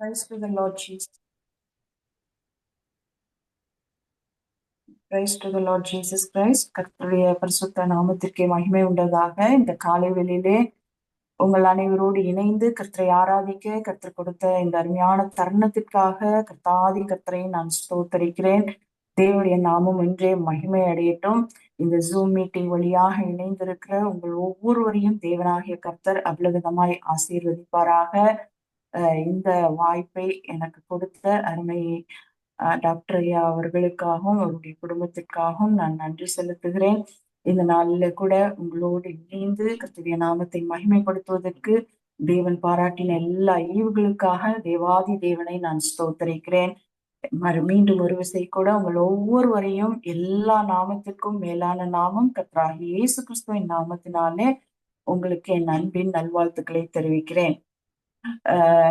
Praise to the Lord Jesus. Praise to the Lord Jesus Christ. கர்த்தருடைய பரிசுத்த நாமத்திற்கே மகிமை உண்டதாக. இந்த காலை வேளையிலே உங்கள் அனைவரோடு இணைந்து கர்த்தரை ஆராதிக்க கர்த்தர் கொடுத்த இந்த அருமையான தருணத்திற்காக கர்த்தரை நான் ஸ்தோத்தரிக்கிறேன். தேவனுடைய நாமம் இன்றே மகிமை அடையட்டும். இந்த ஜூம் மீட்டிங் வழியாக இணைந்திருக்கிற உங்கள் ஒவ்வொருவரையும் தேவனாகிய கர்த்தர் அவ்வளவிதமாய் ஆசீர்வதிப்பாராக. இந்த வாய்ப்பை எனக்கு கொடுத்த அருமை டாக்டர் ஐயா அவர்களுக்காகவும் அவருடைய குடும்பத்திற்காகவும் நான் நன்றி செலுத்துகிறேன். இந்த நாளில கூட உங்களோடு இணைந்து கர்த்தருடைய நாமத்தை மகிமைப்படுத்துவதற்கு தேவன் பாராட்டின எல்லா ஈவுகளுக்காக தேவாதி தேவனை நான் ஸ்தோத்தரிக்கிறேன். மீண்டும் ஒரு விசை கூட உங்கள் ஒவ்வொருவரையும் எல்லா நாமத்திற்கும் மேலான நாமம் கர்த்தராகிய இயேசு கிறிஸ்துவின் நாமத்தினாலே உங்களுக்கு என் அன்பின் நல்வாழ்த்துக்களை தெரிவிக்கிறேன்.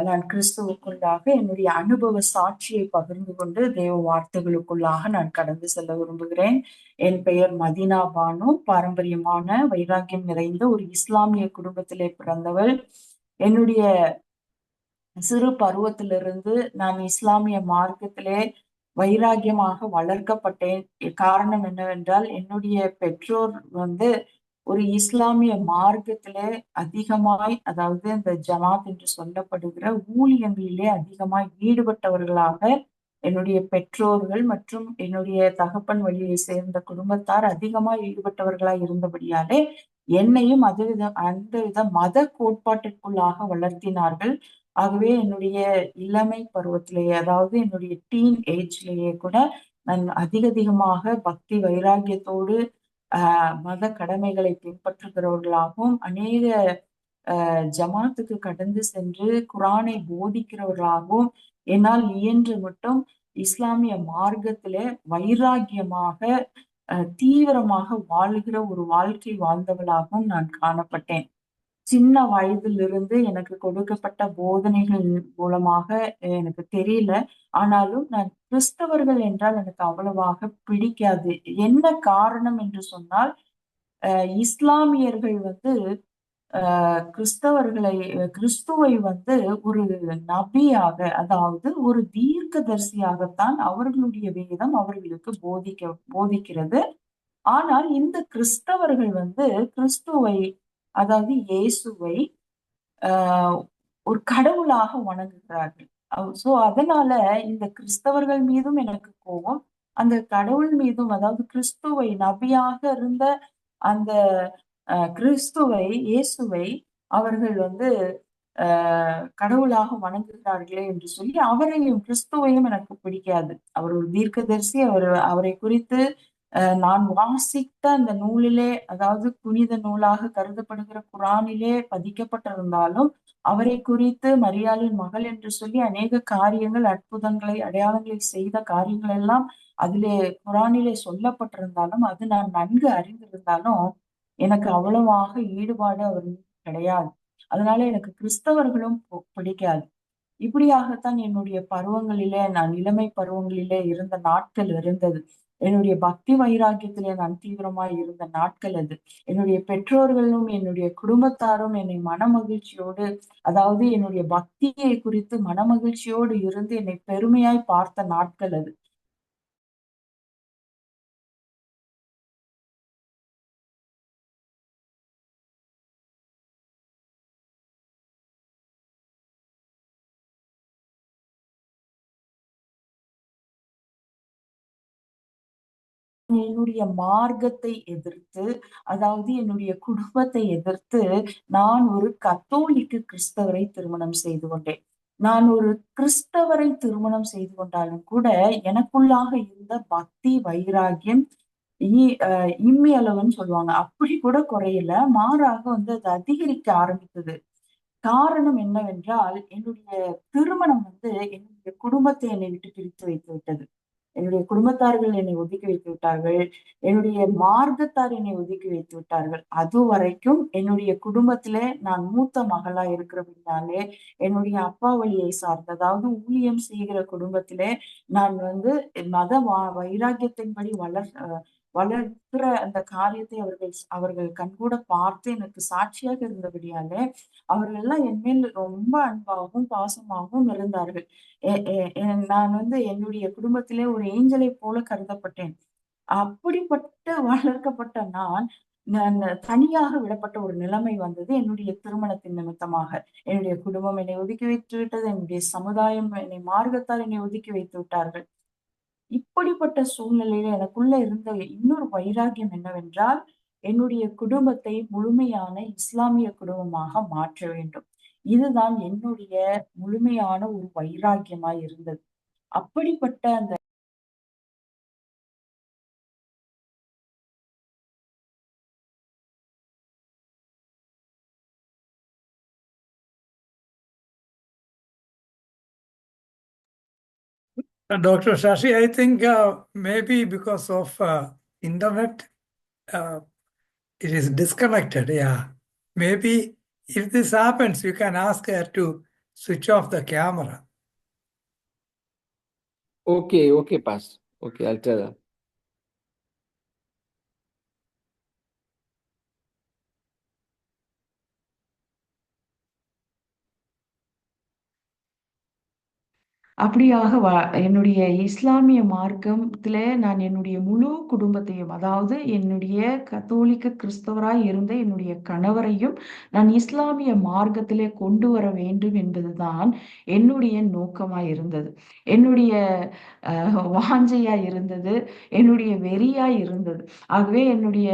நான் கிறிஸ்துவுக்குள்ளாக என்னுடைய அனுபவ சாட்சியை பகிர்ந்து கொண்டு தேவ வார்த்தைகளுக்குள்ளாக நான் கடந்து செல்ல விரும்புகிறேன். என் பெயர் மதீனா பானு. பாரம்பரியமான வைராக்கியம் நிறைந்த ஒரு இஸ்லாமிய குடும்பத்திலே பிறந்தவள். என்னுடைய சிறு பருவத்திலிருந்து நான் இஸ்லாமிய மார்க்கத்திலே வைராக்கியமாக வளர்க்கப்பட்டேன். காரணம் என்னவென்றால், என்னுடைய பெற்றோர் ஒரு இஸ்லாமிய மார்க்கத்திலே அதிகமாய், அதாவது இந்த ஜமாத் என்று சொல்லப்படுகிற ஊழியங்களிலே அதிகமாய் ஈடுபட்டவர்களாக என்னுடைய பெற்றோர்கள் மற்றும் என்னுடைய தகப்பன் வழியை சேர்ந்த குடும்பத்தார் அதிகமாய் ஈடுபட்டவர்களாய் இருந்தபடியாலே என்னையும் அந்த வித மத கோட்பாட்டிற்குள்ளாக வளர்த்தினார்கள். ஆகவே என்னுடைய இளமை பருவத்திலேயே, அதாவது என்னுடைய டீன் ஏஜ்லேயே கூட நான் அதிகமாக பக்தி வைராக்கியத்தோடு மத கடமைகளை பின்பற்றுகிறவர்களாகவும் அநேக ஜமாத்துக்கு கடந்து சென்று குரானை போதிக்கிறவர்களாகவும் என்னால் இயன்று மட்டும் இஸ்லாமிய மார்க்கத்திலே வைராக்கியமாக தீவிரமாக வாழ்கிற ஒரு வாழ்க்கை வாழ்ந்தவளாகவும் நான் காணப்பட்டேன். சின்ன வயதிலிருந்து எனக்கு கொடுக்கப்பட்ட போதனைகள் மூலமாக எனக்கு தெரியல. ஆனாலும் நான் கிறிஸ்தவர்கள் என்றால் எனக்கு அவ்வளவாக பிடிக்காது. என்ன காரணம் என்று சொன்னால், இஸ்லாமியர்கள் கிறிஸ்துவை ஒரு நபியாக, அதாவது ஒரு தீர்க்கதரிசியாகத்தான் அவர்களுடைய வேதம் அவர்களுக்கு போதிக்கிறது. ஆனால் இந்த கிறிஸ்தவர்கள் கிறிஸ்துவை, அதாவது இயேசுவை ஒரு கடவுளாக வணங்குகிறார்கள். சோ அதனால இந்த கிறிஸ்தவர்கள் மீதும் எனக்கு கோபம், அந்த கடவுள் மீதும், அதாவது கிறிஸ்துவை நபியாக இருந்த அந்த இயேசுவை அவர்கள் கடவுளாக வணங்குகிறார்களே என்று சொல்லி அவரையும் கிறிஸ்துவையும் எனக்கு பிடிக்காது. அவர் ஒரு தீர்க்கதரிசி. அவரை குறித்து நான் வாசித்த அந்த நூலிலே, அதாவது புனித நூலாக கருதப்படுகிற குரானிலே பதிக்கப்பட்டிருந்தாலும் அவரை குறித்து மரியாளின் மகள் என்று சொல்லி அநேக காரியங்கள், அற்புதங்களை, அடையாளங்களை செய்த காரியங்கள் எல்லாம் அதிலே குரானிலே சொல்லப்பட்டிருந்தாலும், அது நான் நன்கு அறிந்திருந்தாலும் எனக்கு அவ்வளவாக ஈடுபாடு அவர் கிடையாது. அதனால எனக்கு கிறிஸ்தவர்களும் பிடிக்காது. இப்படியாகத்தான் என்னுடைய பருவங்களிலே, நான் இளமை பருவங்களிலே இருந்த நாட்கள் இருந்தது. என்னுடைய பக்தி வைராக்கியத்திலே நான் தீவிரமாய் இருந்த நாட்கள் அது. என்னுடைய பெற்றோர்களும் என்னுடைய குடும்பத்தாரும் என்னை மனமகிழ்ச்சியோடு, அதாவது என்னுடைய பக்தியை குறித்து மனமகிழ்ச்சியோடு இருந்து என்னை பெருமையாய் பார்த்த நாட்கள் அது. என்னுடைய மார்க்கத்தை எதிர்த்து, அதாவது என்னுடைய குடும்பத்தை எதிர்த்து நான் ஒரு கத்தோலிக்க கிறிஸ்தவரை திருமணம் செய்து கொண்டேன். நான் ஒரு கிறிஸ்தவரை திருமணம் செய்து கொண்டாலும் கூட எனக்குள்ளாக இருந்த பக்தி வைராகியம் இம்மி அளவுன்னு சொல்லுவாங்க, அப்படி கூட குறையல. மாறாக அது அதிகரிக்க ஆரம்பித்தது. காரணம் என்னவென்றால், என்னுடைய திருமணம் என்னுடைய குடும்பத்தை என்னை விட்டு பிரித்து வைத்து விட்டது. என்னுடைய குடும்பத்தார்கள் என்னை ஒதுக்கி வைத்து விட்டார்கள். என்னுடைய மார்க்கத்தார் என்னை ஒதுக்கி வைத்து விட்டார்கள். அது வரைக்கும் என்னுடைய குடும்பத்திலே நான் மூத்த மகளா இருக்கிறபடினாலே, என்னுடைய அப்பா வழியை சார்ந்த, அதாவது ஊழியம் செய்கிற குடும்பத்திலே நான் மத வைராக்கியத்தின்படி வளர்க்கிற அந்த காரியத்தை அவர்கள் அவர்கள் கண்கூட பார்த்து எனக்கு சாட்சியாக இருந்தபடியால அவர்கள் எல்லாம் என் மேல் ரொம்ப அன்பாகவும் பாசமாகவும் இருந்தார்கள். நான் என்னுடைய குடும்பத்திலே ஒரு ஏஞ்சலை போல கருதப்பட்டேன். அப்படிப்பட்ட வளர்க்கப்பட்ட நான் தனியாக விடப்பட்ட ஒரு நிலைமை வந்தது என்னுடைய திருமணத்தின் நிமித்தமாக. என்னுடைய குடும்பம் என்னை ஒதுக்கி வைத்து விட்டது. என்னுடைய சமுதாயம் என்னை மார்க்கத்தால் என்னை ஒதுக்கி வைத்து விட்டார்கள். இப்படிப்பட்ட சூழ்நிலையில எனக்குள்ள இருந்த இன்னொரு வைராகியம் என்னவென்றால், என்னுடைய குடும்பத்தை முழுமையான இஸ்லாமிய குடும்பமாக மாற்ற வேண்டும். இதுதான் என்னுடைய முழுமையான ஒரு வைராக்கியமாய் இருந்தது. அப்படிப்பட்ட அந்த Dr. Shashi, I think maybe because of internet, uh, it is disconnected. Yeah. Maybe if this happens, you can ask her to switch off the camera. Okay, Pastor. Okay, I'll tell her. அப்படியாக என்னுடைய இஸ்லாமிய மார்க்கத்துல நான் என்னுடைய முழு குடும்பத்தையும், அதாவது என்னுடைய கத்தோலிக்க கிறிஸ்தவராய் இருந்த என்னுடைய கணவரையும் நான் இஸ்லாமிய மார்க்கத்திலே கொண்டு வர வேண்டும் என்பதுதான் என்னுடைய நோக்கமாய் இருந்தது. என்னுடைய வாஞ்சையா இருந்தது, என்னுடைய வெறியாய் இருந்தது. ஆகவே என்னுடைய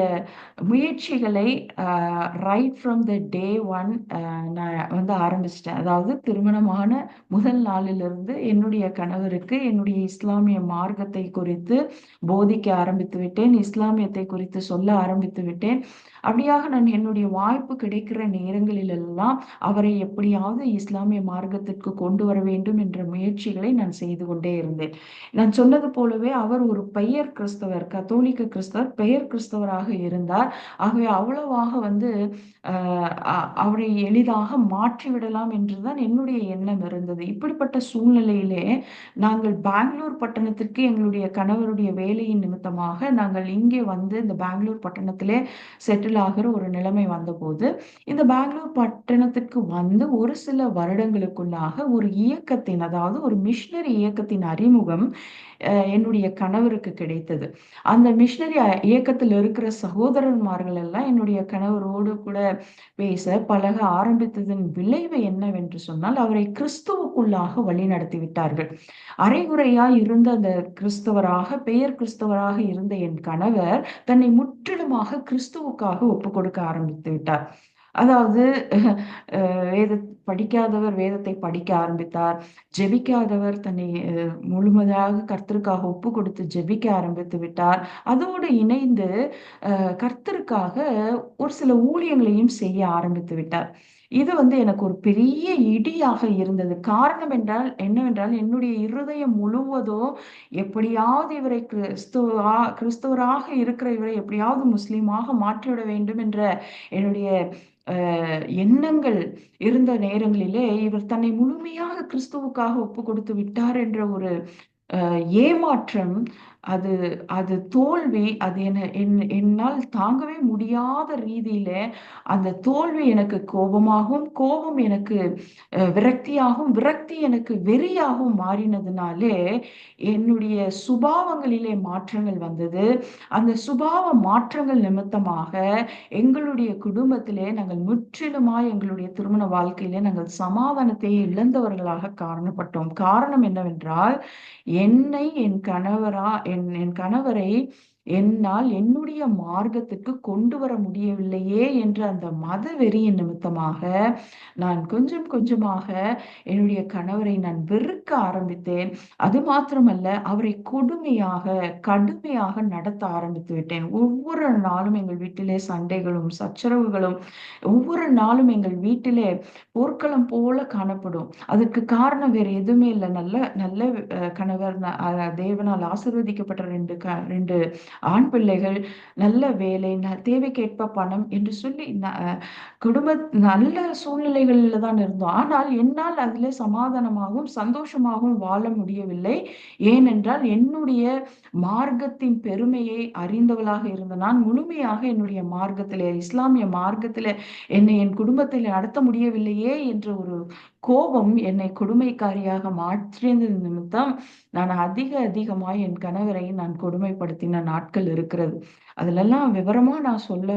முயற்சிகளை right from the day one நான் ஆரம்பிச்சிட்டேன். அதாவது திருமணமான முதல் நாளிலிருந்து என்னுடைய கணவருக்கு என்னுடைய இஸ்லாமிய மார்க்கத்தை குறித்து போதிக்க ஆரம்பித்து விட்டேன். இஸ்லாமியத்தை குறித்து சொல்ல ஆரம்பித்து விட்டேன். அப்படியாக நான் என்னுடைய வாய்ப்பு கிடைக்கிற நேரங்களில் எல்லாம் அவரை எப்படியாவது இஸ்லாமிய மார்க்கத்திற்கு கொண்டு வர வேண்டும் என்ற முயற்சிகளை நான் செய்து கொண்டே இருந்தேன். நான் சொன்னது போலவே அவர் ஒரு பெயர் கிறிஸ்தவர், கத்தோலிக்க கிறிஸ்தவர், பெயர் கிறிஸ்தவராக இருந்தார். ஆகவே அவ்வளவாக அவரை எளிதாக மாற்றிவிடலாம் என்றுதான் என்னுடைய எண்ணம் இருந்தது. இப்படிப்பட்ட சூழ்நிலையிலே நாங்கள் பெங்களூர் பட்டணத்திற்கு எங்களுடைய கணவருடைய வேலையின் நிமித்தமாக நாங்கள் இங்கே இந்த பெங்களூர் பட்டணத்திலே செட்டில் ஆகிற ஒரு நிலைமை வந்தபோது, இந்த பெங்களூர் பட்டணத்துக்கு ஒரு சில வருடங்களுக்குள்ளாக ஒரு இயக்கத்தின், அதாவது ஒரு மிஷனரி இயக்கத்தின் அறிமுகம் என்னுடைய கணவருக்கு கிடைத்தது. அந்த மிஷனரி இயக்கத்தில் இருக்கிற சகோதரன்மார்கள் எல்லாம் என்னுடைய கணவரோடு கூட பேச பழக ஆரம்பித்ததன் விளைவு என்னவென்று சொன்னால், அவரை கிறிஸ்துவுக்குள்ளாக வழி நடத்தி விட்டார்கள். அரைகுறையாய் இருந்த அந்த பெயர் கிறிஸ்தவராக இருந்த என் கணவர் தன்னை முற்றிலுமாக கிறிஸ்துவுக்காக ஒப்பு கொடுக்க ஆரம்பித்து விட்டார். அதாவது படிக்காதவர் வேதத்தை படிக்க ஆரம்பித்தார். ஜெபிக்காதவர் தன்னை முழுமையாக கர்த்தருக்காக ஒப்பு கொடுத்து ஜெபிக்க ஆரம்பித்து விட்டார். அதோடு இணைந்து கர்த்தருக்காக ஒரு சில ஊழியங்களையும் செய்ய ஆரம்பித்து விட்டார். இது எனக்கு ஒரு பெரிய இடியாக இருந்தது. காரணம் என்னவென்றால் என்னுடைய இருதயம் முழுவதும் எப்படியாவது இவரை கிறிஸ்துவராக இருக்கிற இவரை எப்படியாவது முஸ்லீமாக மாற்றிவிட வேண்டும் என்ற என்னுடைய எண்ணங்கள் இருந்த நேரங்களிலே இவர் தன்னை முழுமையாக கிறிஸ்துவுக்காக ஒப்பு கொடுத்து விட்டார் என்ற ஒரு ஏமாற்றம், அது தோல்வி, அது என்னால் தாங்கவே முடியாத ரீதியில அந்த தோல்வி எனக்கு கோபமாகவும், கோபம் எனக்கு விரக்தியாகவும், விரக்தி எனக்கு வெறியாகவும் மாறினதுனாலே என்னுடைய சுபாவங்களிலே மாற்றங்கள் வந்தது. அந்த சுபாவ மாற்றங்கள் நிமித்தமாக எங்களுடைய குடும்பத்திலே நாங்கள் முற்றிலுமாய் எங்களுடைய திருமண வாழ்க்கையிலே நாங்கள் சமாதானத்தை இழந்தவர்களாக காரணப்பட்டோம். காரணம் என்னவென்றால், என்னை என் கணவரை என்னால் என்னுடைய மார்க்கத்துக்கு கொண்டு வர முடியவில்லையே என்ற அந்த மத வெறியின் நிமித்தமாக நான் கொஞ்சம் கொஞ்சமாக என்னுடைய கணவரை நான் வெறுக்க ஆரம்பித்தேன். அது மாத்திரமல்ல, அவரை கடுமையாக நடத்த ஆரம்பித்து விட்டேன். ஒவ்வொரு நாளும் எங்கள் வீட்டிலே சண்டைகளும் சச்சரவுகளும், ஒவ்வொரு நாளும் எங்கள் வீட்டிலே போர்க்களம் போல காணப்படும். அதுக்கு காரணம் வேற எதுவுமே இல்லை. நல்ல நல்ல கணவர், தேவனால் ஆசீர்வதிக்கப்பட்ட ரெண்டு ஆண் பிள்ளைகள், நல்ல வேலை, தேவைக்கேற்ப பணம் என்று சொல்லி குடும்ப நல்ல சூழ்நிலைகளில் தான் இருந்தோம். ஆனால் என்னால் அதிலே சமாதானமாகவும் சந்தோஷமாகவும் வாழ முடியவில்லை. ஏனென்றால் என்னுடைய மார்க்கத்தின் பெருமையை அறிந்தவளாக இருந்த நான் முழுமையாக என்னுடைய மார்க்கத்திலே, இஸ்லாமிய மார்க்கத்திலே என்னை என் குடும்பத்தில் நடத்த முடியவில்லையே என்ற ஒரு கோபம் என்னை கொடுமைக்காரியாக மாற்றியது நிமித்தம் நான் அதிகமாய் என் கணவரை நான் கொடுமைப்படுத்தின நாட்கள் இருக்கிறது. அதிலெல்லாம் விவரமா நான் சொல்ல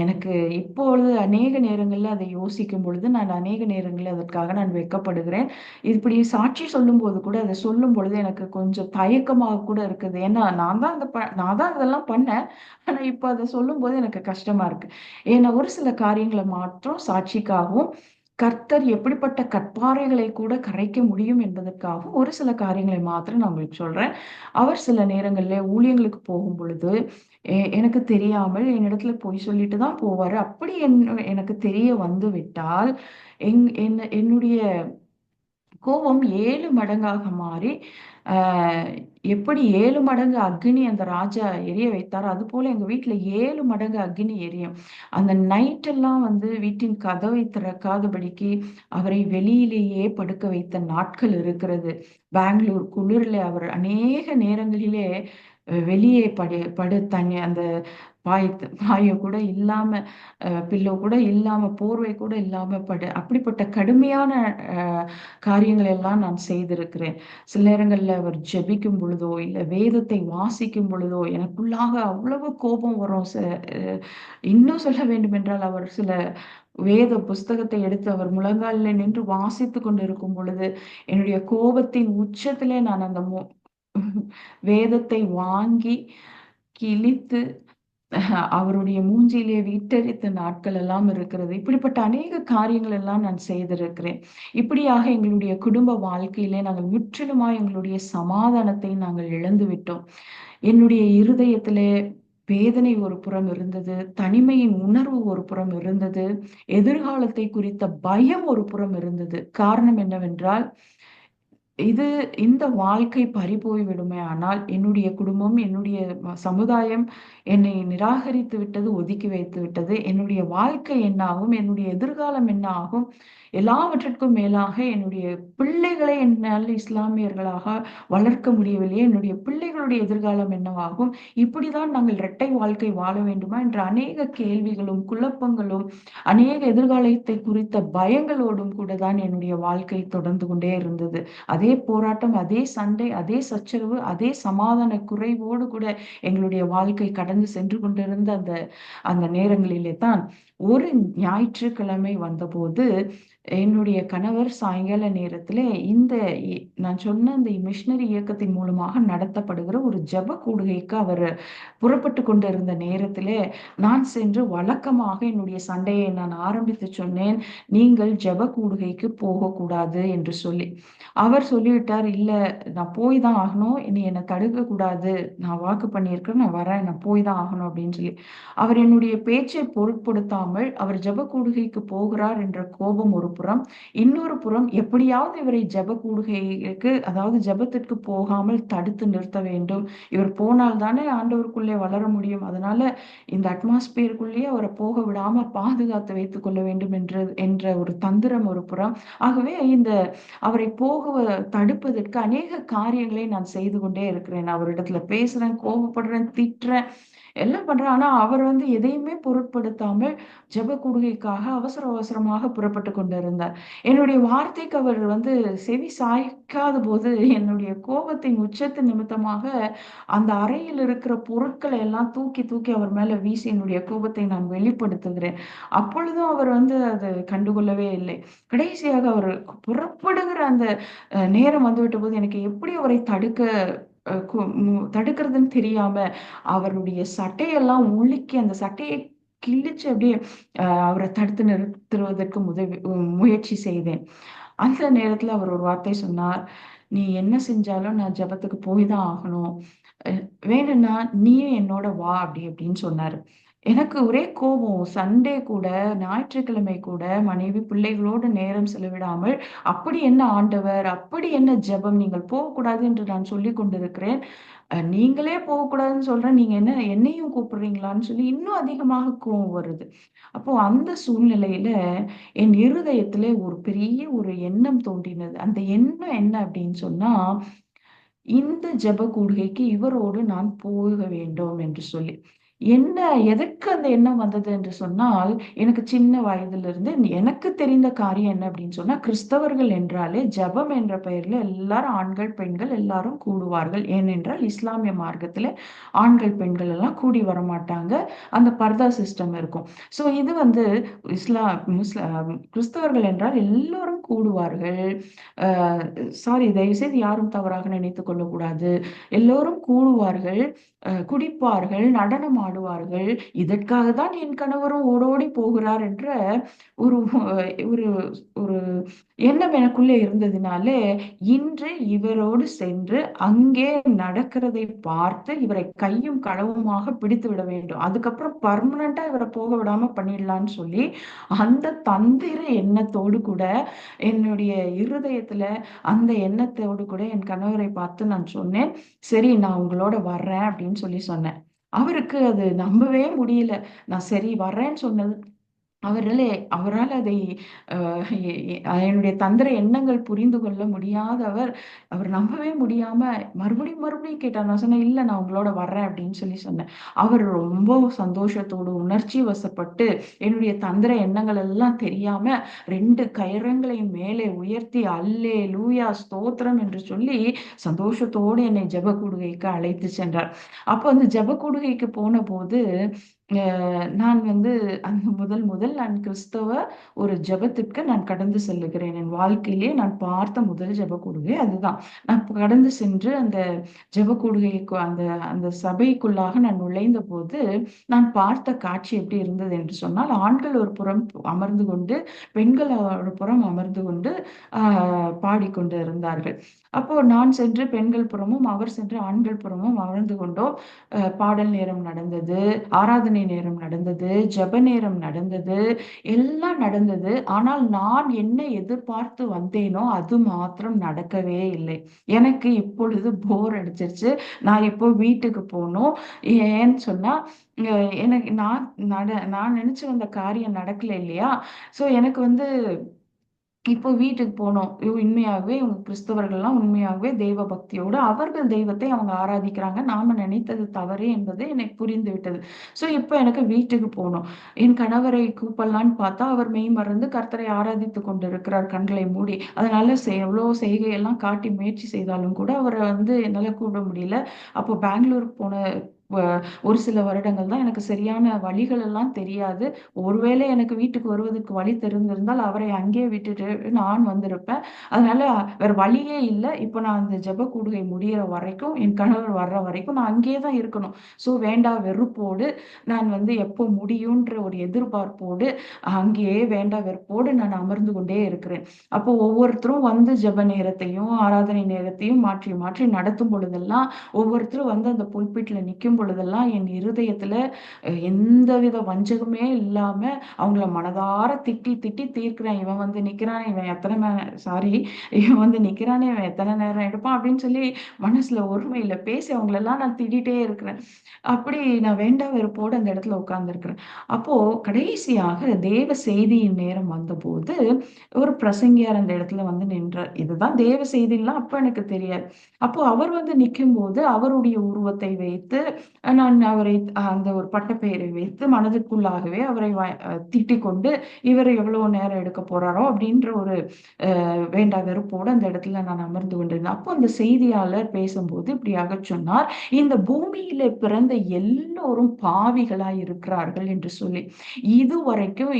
எனக்கு இப்பொழுது அநேக நேரங்கள்ல அதை யோசிக்கும் பொழுது நான் அநேக நேரங்களில் அதற்காக நான் வெட்கப்படுகிறேன். இப்படி சாட்சி சொல்லும் போது கூட அதை சொல்லும் பொழுது எனக்கு கொஞ்சம் தயக்கமாக கூட இருக்குது. ஏன்னா நான் தான் இதெல்லாம் பண்ணேன். ஆனா இப்ப அதை சொல்லும் போது எனக்கு கஷ்டமா இருக்கு. ஏன்னா ஒரு சில காரியங்களை மாற்றம் சாட்சிக்காகவும் கர்த்தர் எப்படிப்பட்ட கற்பாறைகளை கூட கரைக்க முடியும் என்பதற்காகவும் ஒரு சில காரியங்களை மாத்திரம் நான் உங்களுக்கு சொல்றேன். அவர் சில நேரங்கள்ல ஊழியங்களுக்கு போகும் பொழுது எனக்கு தெரியாமல் என்னிடத்துல பொய் சொல்லிட்டு தான் போவாரு. அப்படி எனக்கு தெரிய வந்து விட்டால் என்னுடைய கோபம் 7 மடங்காக மாறி எப்படி 7 மடங்கு அக்னி அந்த ராஜா எரிய வைத்தாரோ அது போல எங்க வீட்டுல 7 மடங்கு அக்னி எரியும். அந்த நைட் எல்லாம் வீட்டின் கதவை திறக்காதபடிக்கு அவரை வெளியிலேயே படுக்க வைத்த நாட்கள் இருக்கிறது. பெங்களூர் குளிர்ல அவர் அநேக நேரங்களிலே வெளியே படு தண்ணி அந்த பாய கூட இல்லாம பில்லோ கூட இல்லாம போர்வை கூட இல்லாம அப்படிப்பட்ட கடுமையான காரியங்கள் எல்லாம் நான் செய்திருக்கிறேன். சில நேரங்கள்ல அவர் ஜெபிக்கும் பொழுதோ இல்ல வேதத்தை வாசிக்கும் பொழுதோ எனக்குள்ளாக அவ்வளவு கோபம் வரும். இன்னும் சொல்ல வேண்டும் என்றால் அவர் சில வேத புஸ்தகத்தை எடுத்து அவர் முழங்காலில் நின்று வாசித்து கொண்டிருக்கும் பொழுது என்னுடைய கோபத்தின் உச்சத்திலே நான் அந்த வேதத்தை வாங்கி கிழித்து அவருடைய மூஞ்சியிலே விட்டரித்த நாட்கள் எல்லாம் இருக்கிறது. இப்படிப்பட்ட அநேக காரியங்கள் எல்லாம் நான் செய்திருக்கிறேன். இப்படியாக எங்களுடைய குடும்ப வாழ்க்கையிலே நாங்கள் முற்றிலுமாய் எங்களுடைய சமாதானத்தை நாங்கள் இழந்து விட்டோம். என்னுடைய இருதயத்திலே வேதனை ஒரு புறம் இருந்தது, தனிமையின் உணர்வு ஒரு புறம் இருந்தது, எதிர்காலத்தை குறித்த பயம் ஒரு புறம் இருந்தது. காரணம் என்னவென்றால் இந்த வாழ்க்கை பறிபோய் விடுமே ஆனால் என்னுடைய குடும்பம், என்னுடைய சமுதாயம் என்னை நிராகரித்து விட்டது, ஒதுக்கி வைத்து விட்டது. என்னுடைய வாழ்க்கை என்ன ஆகும், என்னுடைய எதிர்காலம் என்ன ஆகும், எல்லாவற்றிற்கும் மேலாக என்னுடைய பிள்ளைகளை என்னால் இஸ்லாமியர்களாக வளர்க்க முடியவில்லையே, என்னுடைய பிள்ளைகளுடைய எதிர்காலம் என்னவாகும், இப்படிதான் நாங்கள் இரட்டை வாழ்க்கை வாழ வேண்டுமா என்ற அநேக கேள்விகளும் குழப்பங்களும் அநேக எதிர்காலத்தை குறித்த பயங்களோடும் கூட தான் என்னுடைய வாழ்க்கை தொடர்ந்து கொண்டே இருந்தது. அதே போராட்டம், அதே சண்டை, அதே சச்சரவு, அதே சமாதான குறைவோடு கூட எங்களுடைய வாழ்க்கை கடந்து சென்று கொண்டிருந்த அந்த நேரங்களிலே தான் ஒரு ஞாயிற்றுக்கிழமை வந்தபோது என்னுடைய கணவர் சாயங்கால நேரத்துல நான் சொன்ன இந்த மிஷனரி இயக்கத்தின் மூலமாக நடத்தப்படுகிற ஒரு ஜெப கூடுகைக்கு அவர் புறப்பட்டு கொண்டிருந்த நேரத்திலே நான் சென்று வழக்கமாக என்னுடைய சண்டையை நான் ஆரம்பித்து சொன்னேன், நீங்கள் ஜெப கூடுகைக்கு போகக்கூடாது என்று சொல்லி. அவர் சொல்லிவிட்டார், இல்ல நான் போய் தான் ஆகணும், இனி என்னை தடுக்க கூடாது, நான் வாக்கு பண்ணியிருக்கிறேன், நான் வரேன், நான் போய் தான் ஆகணும் அப்படின்னு சொல்லி. அவர் என்னுடைய பேச்சை பொருட்படுத்தாமல் அவர் ஜெப கூடுகைக்கு போகிறார் என்ற கோபம் ஒரு புறம், இன்னொரு புறம் எப்படியாவது இவரை ஜெப கூடுகைக்கு அதாவது ஜெபத்திற்கு போகாமல் தடுத்து நிறுத்த வேண்டும், இவர் போனால் தானே ஆண்டவருக்குள்ளே வளர முடியும், அதனால இந்த அட்மாஸ்பியருக்குள்ளேயே அவரை போக விடாம பாதுகாத்து வைத்துக் கொள்ள வேண்டும் என்ற ஒரு தந்திரம் ஒரு புறம். ஆகவே அவரை தடுப்பதற்கு அநேக காரியங்களை நான் செய்து கொண்டே இருக்கிறேன். அவரிடத்துல பேசுறேன், கோபப்படுறேன், திட்டுறேன், எல்லாம் பண்றேன். ஆனா அவர் எதையுமே பொருட்படுத்தாமல் ஜெப கூடுகைக்காக அவசரமாக புறப்பட்டு கொண்டிருந்தார். என்னுடைய வார்த்தைக்கு அவர் செவி சாய்க்காத போது என்னுடைய கோபத்தின் உச்சத்து நிமித்தமாக அந்த அறையில் இருக்கிற பொருட்களை எல்லாம் தூக்கி அவர் மேல வீசி என்னுடைய கோபத்தை நான் வெளிப்படுத்துகிறேன். அப்பொழுதும் அவர் அதை கண்டுகொள்ளவே இல்லை. கடைசியாக அவர் புறப்படுகிற அந்த நேரம் வந்துவிட்ட போது எனக்கு எப்படி அவரை தடுக்கிறதுன்னு தெரியாம அவருடைய சட்டையெல்லாம் உலுக்கி அந்த சட்டையை கிழிச்சு அப்படியே அவரை தடுத்து நிறுத்துவதற்கு முயற்சி செய்தேன். அந்த நேரத்துல அவர் ஒரு வார்த்தை சொன்னார், நீ என்ன செஞ்சாலும் நான் ஜெபத்துக்கு போய் தான் ஆகணும், வேணும்னா நீயும் என்னோட வா அப்படின்னு சொன்னாரு. எனக்கு ஒரே கோபம். சண்டே கூட, ஞாயிற்றுக்கிழமை கூட மனைவி பிள்ளைகளோடு நேரம் செலவிடாமல், அப்படி என்ன ஆண்டவர், அப்படி என்ன ஜெபம், நீங்கள் போகக்கூடாது என்று நான் சொல்லிக் கொண்டிருக்கிறேன். நீங்களே போகக்கூடாதுன்னு சொல்றேன், நீங்க என்ன என்னையும் கூப்பிடுறீங்களான்னு சொல்லி இன்னும் அதிகமாக கோவம் வருது. அப்போ அந்த சூழ்நிலையில என் இருதயத்திலே ஒரு பெரிய ஒரு எண்ணம் தோன்றினது. அந்த எண்ணம் என்ன அப்படின்னு சொன்னா, இந்த ஜெப கூடுகைக்கு இவரோடு நான் போக வேண்டும் என்று சொல்லி. என்ன எதற்கு அந்த எண்ணம் வந்தது என்று சொன்னால், எனக்கு சின்ன வயதிலிருந்து எனக்கு தெரிந்த காரியம் என்ன அப்படின்னு சொன்னா, கிறிஸ்தவர்கள் என்றாலே ஜெபம் என்ற பெயர்ல எல்லாரும் ஆண்கள், பெண்கள் எல்லாரும் கூடுவார்கள். ஏனென்றால் இஸ்லாமிய மார்க்கத்தில ஆண்கள், பெண்கள் எல்லாம் கூடி வரமாட்டாங்க. அந்த பர்தா சிஸ்டம் இருக்கும். ஸோ இது வந்து கிறிஸ்தவர்கள் என்றால் எல்லோரும் கூடுவார்கள். அ தயவுசெய்து யாரும் தவறாக நினைத்துக் கொள்ளக்கூடாது. எல்லோரும் கூடுவார்கள், குடிப்பார்கள், நடனம் ஆடுவார்கள். இதற்காக தான் என் கணவரும் ஓடோடி போகிறார் என்ற ஒரு ஒரு ஒரு எண்ணம் எனக்குள்ளே இருந்ததினாலே, இன்று இவரோடு சென்று அங்கே நடக்கிறதை பார்த்து இவரை கையும் களவுமாக பிடித்து விட வேண்டும். அதுக்கப்புறம் பர்மனண்டா இவரை போக விடாம பண்ணிடலான்னு சொல்லி அந்த தந்திர எண்ணத்தோடு கூட என்னுடைய இருதயத்துல அந்த எண்ணத்தோடு கூட என் கணவரை பார்த்து நான் சொன்னேன், சரி நான் உங்களோட வர்றேன் அப்படின்னு சொல்லி சொன்னேன். அவருக்கு அது நம்பவே முடியல. நான் சரி வர்றேன்னு சொன்னது அவராலே அவரால் அதை என்னுடைய தந்திர எண்ணங்கள் புரிந்து கொள்ள முடியாத அவர் நம்பவே முடியாம மறுபடியும் மறுபடியும் கேட்டார். நான் சொன்னேன், இல்ல நான் உங்களோட வர்றேன் அப்படின்னு சொல்லி சொன்னேன். அவர் ரொம்ப சந்தோஷத்தோடு உணர்ச்சி வசப்பட்டு என்னுடைய தந்திர எண்ணங்கள் எல்லாம் தெரியாம 2 கரங்களையும் மேலே உயர்த்தி அல்லே லூயா ஸ்தோத்திரம் என்று சொல்லி சந்தோஷத்தோடு என்னை ஜெப கூடுகைக்கு அழைத்து சென்றார். அப்போ அந்த ஜெப கூடுகைக்கு போன போது நான் வந்து அந்த முதல் முதல் நான் கிறிஸ்தவ ஒரு ஜெபத்திற்கு நான் கடந்து செல்லுகிறேன். என் வாழ்க்கையிலே நான் பார்த்த முதல் ஜெப கூடுகை அதுதான். நான் கடந்து சென்று அந்த ஜெப கூடுகைக்கு அந்த அந்த சபைக்குள்ளாக நான் நுழைந்த போது நான் பார்த்த காட்சி எப்படி இருந்தது என்று சொன்னால், ஆண்கள் ஒரு புறம் அமர்ந்து கொண்டு, பெண்கள் ஒரு புறம் அமர்ந்து கொண்டு பாடிக்கொண்டு இருந்தார்கள். அப்போ நான் சென்று பெண்கள் புறமும், அவர் சென்று ஆண்கள் புறமும் அமர்ந்து கொண்டோம். பாடல் நேரம் நடந்தது, ஆராதனை நேரம் நடந்தது, ஜெப நேரம் நடந்தது, எல்லாம் நடந்தது. ஆனால் நான் என்ன எதிர்பார்த்து வந்தேனோ அது மாத்திரம் நடக்கவே இல்லை. எனக்கு இப்பொழுது போர் அடிச்சிருச்சு. நான் இப்போ வீட்டுக்கு போகணும். ஏன்னு சொன்னா எனக்கு நான் நினைச்சு வந்த காரியம் நடக்கல இல்லையா? சோ எனக்கு வந்து இப்போ வீட்டுக்கு போனோம். உண்மையாகவே இவங்க கிறிஸ்தவர்கள்லாம் உண்மையாகவே தெய்வ பக்தியோடு அவர்கள் தெய்வத்தை அவங்க ஆராதிக்கிறாங்க. நாம நினைத்தது தவறு என்பது எனக்கு புரிந்து விட்டது. ஸோ இப்போ எனக்கு வீட்டுக்கு போணும். என் கணவரை கூப்பிடலான்னு பார்த்தா அவர் மெய் மறந்து கர்த்தரை ஆராதித்துக் கொண்டிருக்கிறார் கண்களை மூடி. அதனால எவ்வளோ செய்கையெல்லாம் காட்டி முயற்சி செய்தாலும் கூட அவரை வந்து என்னால கூப்பிட முடியல. அப்போ பெங்களூர் போன ஒரு சில வருடங்கள் தான் எனக்கு சரியான வழிகள் எல்லாம் தெரியாது. ஒருவேளை எனக்கு வீட்டுக்கு வருவதற்கு வழி தெரிந்திருந்தால் அவரை அங்கேயே விட்டுட்டு நான் வந்திருப்பேன். அதனால வேற வழியே இல்லை. இப்போ நான் அந்த ஜெப கூடுகை முடியிற வரைக்கும் என் கணவர் வர்ற வரைக்கும் நான் அங்கேயே தான் இருக்கணும். ஸோ வேண்டா வெறுப்போடு நான் வந்து எப்போ முடியுன்ற ஒரு எதிர்பார்ப்போடு அங்கேயே வேண்டா வெறுப்போடு நான் அமர்ந்து கொண்டே இருக்கிறேன். அப்போ ஒவ்வொருத்தரும் வந்து ஜெப நேரத்தையும் ஆராதனை நேரத்தையும் மாற்றி மாற்றி நடத்தும் பொழுதெல்லாம் ஒவ்வொருத்தரும் வந்து அந்த புல்பிட்ல நிற்கும் பொழுதெல்லாம் என் இருதயத்துல எந்தவித வஞ்சகமே இல்லாம அவங்கள மனதார திட்டி திட்டி தீர்க்கிறேன். இவன் வந்து நிக்கிறான், இவன் இவன் வந்து நிக்கிறானே, இவன் எத்தனை நேரம் எடுப்பான் அப்படின்னு சொல்லி மனசுல ஒருமையில பேசி அவங்களெல்லாம் நான் திட்டிகிட்டே இருக்கிறேன். அப்படி நான் வேண்டா வெறுப்போடு அந்த இடத்துல உட்கார்ந்துருக்கிறேன். அப்போ கடைசியாக தேவ செய்தியின் நேரம் வந்தபோது ஒரு பிரசங்கியார் அந்த இடத்துல வந்து நின்றார். இதுதான் தேவ செய்திலாம் அப்ப எனக்கு தெரியாது. அப்போ அவர் வந்து நிற்கும் போது அவருடைய உருவத்தை வைத்து நான் அவரை அந்த ஒரு பட்டப்பெயரை வைத்து மனதுக்குள்ளாகவே அவரை திட்டிக் கொண்டு இவர் எவ்வளவு நேரம் எடுக்க போறாரோ அப்படின்ற ஒரு வேண்டா வெறுப்போடு அந்த இடத்துல நான் அமர்ந்து கொண்டிருந்தேன். அப்போ அந்த செய்தியாளர் பேசும்போது இப்படியாக சொன்னார், இந்த பூமியில பிறந்த எல்லோரும் பாவிகளாய் இருக்கிறார்கள் என்று சொல்லி. இதுவரைக்கும்